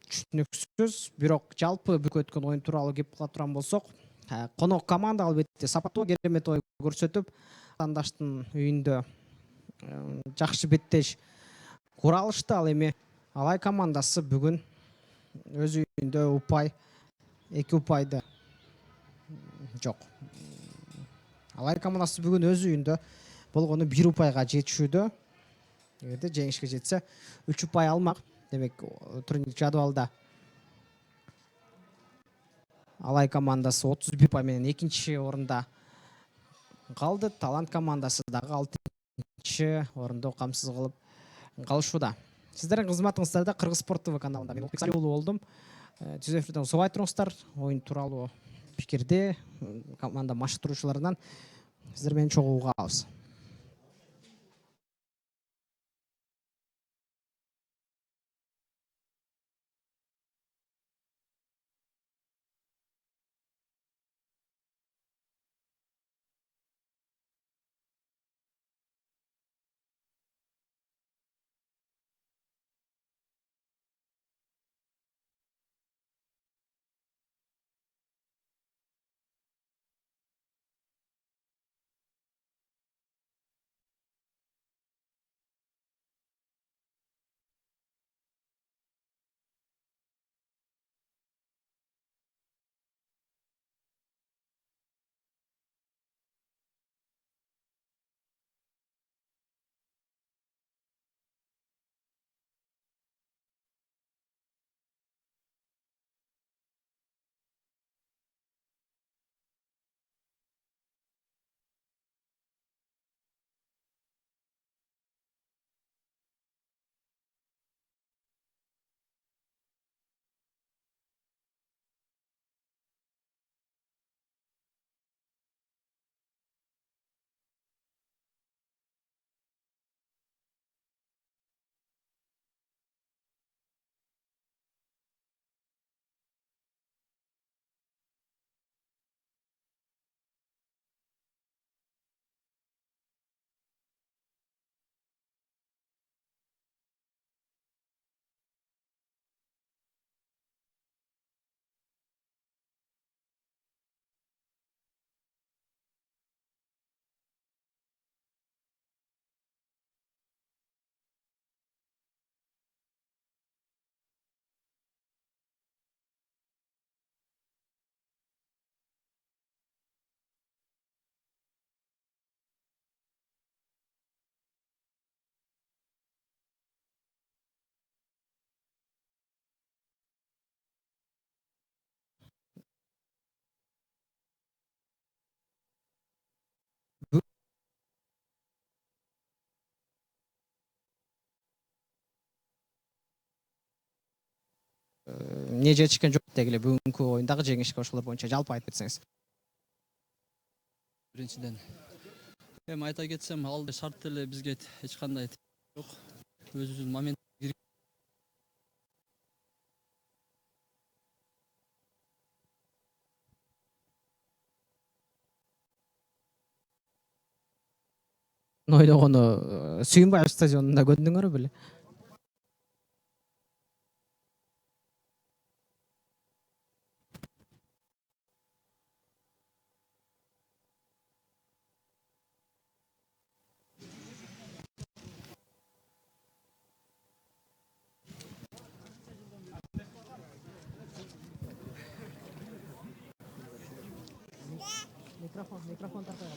түшүнүксүз. Бирок жалпы бүгүнкү өткөн оюн тууралуу кеп кыла турган болсок, конок команда албетте сапаттуу керемет ой көрсөтүп, атаандаштын үйүндө жакшы беттеш кура алышты. Ал эми Алай командасы бүгүн өз үйүндө упай, 2 упайды жок. Алай командасы бүгүн өз үйүндө болгону 1 упайга жетишүүдө. Эгерде жеңишке жетсе 3 упай алмак. Демек, турнирлик жадыбалда Алай командасы 31 упай менен экинчи орунда калды. Талант командасы дагы 6-чы орунду камсыз кылып калышууда. Сиздердин кызматыңыздарда Кыргыз спорт ТВ каналында мен Улукбек Салиулу болдум. Түз эфирден собай туруңуздар. Оюн тууралуу пикирди команда машыктыруучуларынан сиздер менен чогуу угабыз. эмне жетишкен жок деги эле бүгүнкү оюндагы жеңишке ошолор боюнча жалпы айтып кетсеңиз. Биринчиден эми айта кетсем, ал шарт эле бизге эч кандай жок. Өзүбүздүн момент Ойногону Сүйүнбаев стадионунда көрдүңөр беле? Микрофон таркай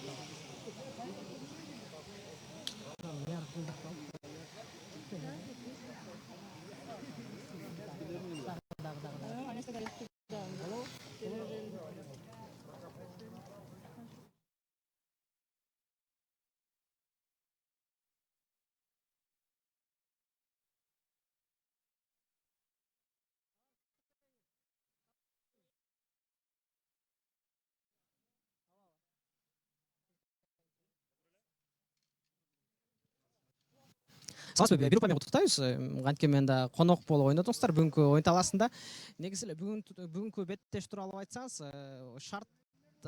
саламатсызбы, бирок менен куттуктайбыз. Кантке мен да конок болуп ойнодуңуздар бүгүнкү оюн талаасында. Негизи эле бүгүнкү беттеш тууралуу айтсаңыз, шарт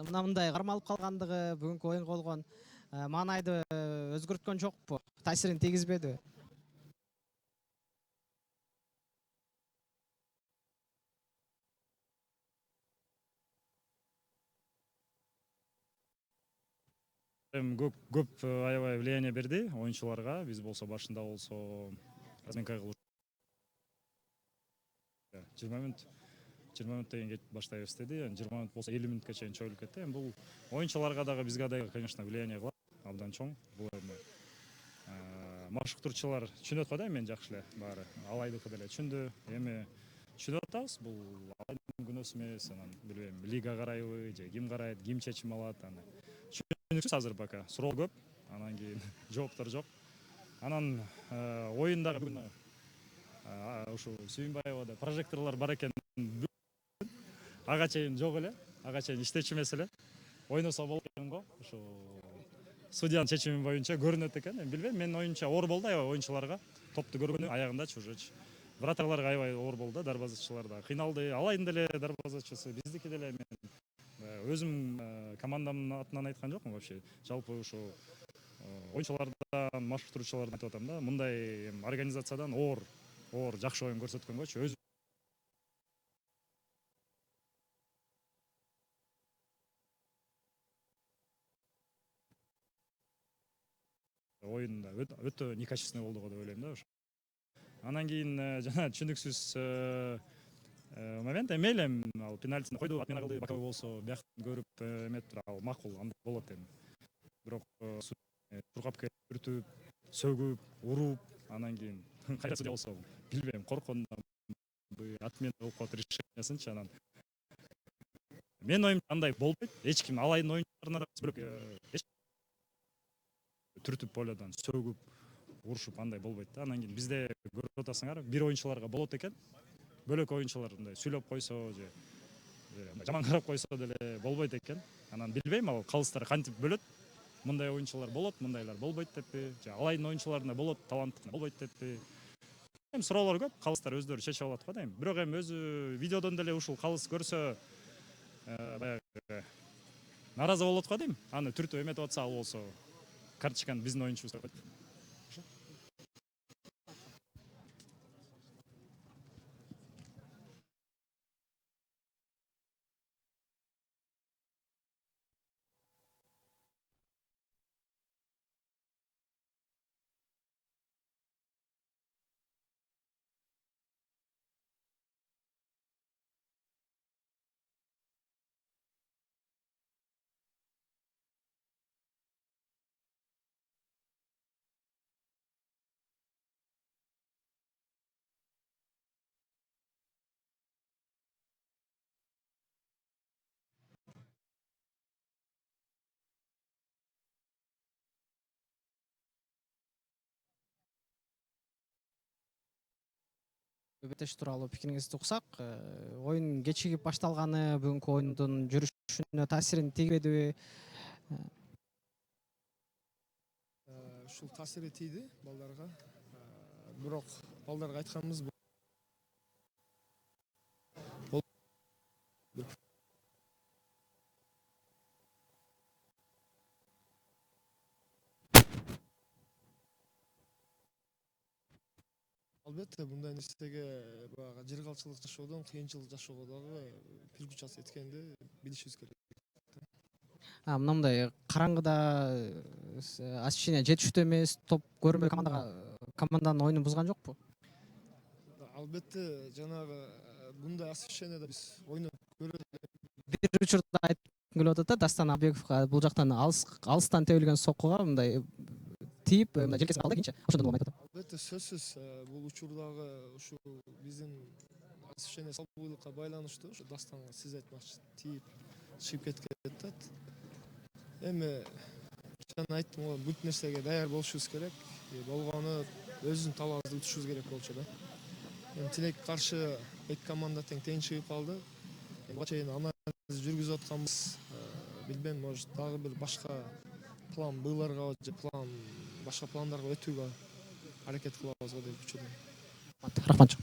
мындай кармалып калгандыгы бүгүнкү оюнга болгон маанайды өзгөрткөн жокпу? Таасирин тийгизбедиби? Эми көп аябай влияние берди оюнчуларга. Биз болсо башында болсо разминка кылып 20 мүнөт деген баштайбыз деди. 20 мүнөт болсо 50 мүнөткө чейин чөйүлүп кетти. Эми бул оюнчуларга дагы бизге дагы, конечно, влияние кылат абдан чоң. Бул эми машыктыруучулар түшүнүп атпайбы, мен жакшы эле баары алайдыкы деле түшүндү. Эми түшүнүп атабыз, бул алайдын күнөөсү эмес. Анан билбейм, лига карайбы же ким карайт, ким чечим алат, аны түшүнүксүз азыр пока. Суроо көп, анан кийин жооптор жок. Анан оюндагы бүгүн ушул Сүйүнбаева да прожекторлор бар экен. Ага чейин жок эле, ага чейин иштечү эмес эле. Ойносо болот экен го. Ошо судьянын чечими боюнча көрүнөт экен. Билбейм, мен оюнча оор болду аябай оюнчуларга. Топту көргөнү аягындачы уже вратарларга аябай оор болду, дарбазачылар да кыйналды. Алайдын деле дарбазачысы, биздики деле. Мен өзүм командамдын атынан айткан жокмун вообще. Жалпы ушу оюнчулардан, машыктыруучулардан айтып атам да. Мындай организациядан оор жакшы оюн көрсөткөнгөчү өзү оюнда өтө некачественный болду го деп ойлойм да. Анан кийин жана түшүнүксүз момент эми эле ал пенальтини койду, отмена кылды, боковой болсо бияктан көрүп эметиптир, ал макул, андай болот эми. Бирок чуркап келип үртүп, сөгүп, уруп, анан кийин кайра судья болсо билбейм, корккондон отмена болуп калат решениясынчы. Анан мен оюмча андай болбойт. Эч ким алайдын оюнчуларына бөлөк түртүп поледан сөгүп, урушуп андай болбойт да. Анан кийин бизде көрүп атасыңар, бир оюнчуларга болот экен. Бөлөк оюнчулар мындай сүйлөп койсо же жаман карап койсо деле болбойт экен. Анан билбейм, ал калыстар кантип бөлөт. Мындай оюнчулар болот, мындайлар болбойт деппи, же алайдын оюнчуларында болот, таланттуу болбойт деппи. Эми суроолор көп, калыстар өздөрү чечип алат го да. Бирок эми өзү видеодон деле ушул калыс көрсө баягы наразы болот го дейм. Аны түртүп эметип атса, ал болсо карточканы биздин оюнчубуз бетеш тууралуу пикириңизди уксак, оюн кечигип башталганы бүгүнкү оюндун жүрүшүнө таасирин тийбедиби? Ушул таасири тийди балдарга. Бирок балдарга айтканыбыз албетте мындай нерсеге баягы жыргалчылык жашоодон кыйынчылык жашоого дагы бир күч эткенди билишибиз керек. Мындай караңгыда освещение жетиштүү эмес, топ көрүнбөй команданын оюнун бузган жокпу? Албетте жанагы мындай освещениеде биз ойноп Бир учурда айткым келип атат да, Дастан Абековго бул жактан алыстан тебилген соккуга мындай тийип, мындай желкесине калды кийинче ошондон болмой атат. албетте сөзсүз бул учурдагы ушу биздин освещение салбыйлыкка байланыштуу ушу Дастанга сиз айтканча тийип чыгып кеткен атат. Эми жана айттым го, бүт нерсеге даяр болушубуз керек. Болгону өзүнүн талабыбызды утушубуз керек болчу да. Эми тилек каршы эки команда тең чыгып калды. Буга чейин анализ жүргүзүп атканбыз. Билбейм, может дагы бир башка план быйларга же башка пландарга өтүүгө аракет кылабызбы деп учурдум. Рахмат.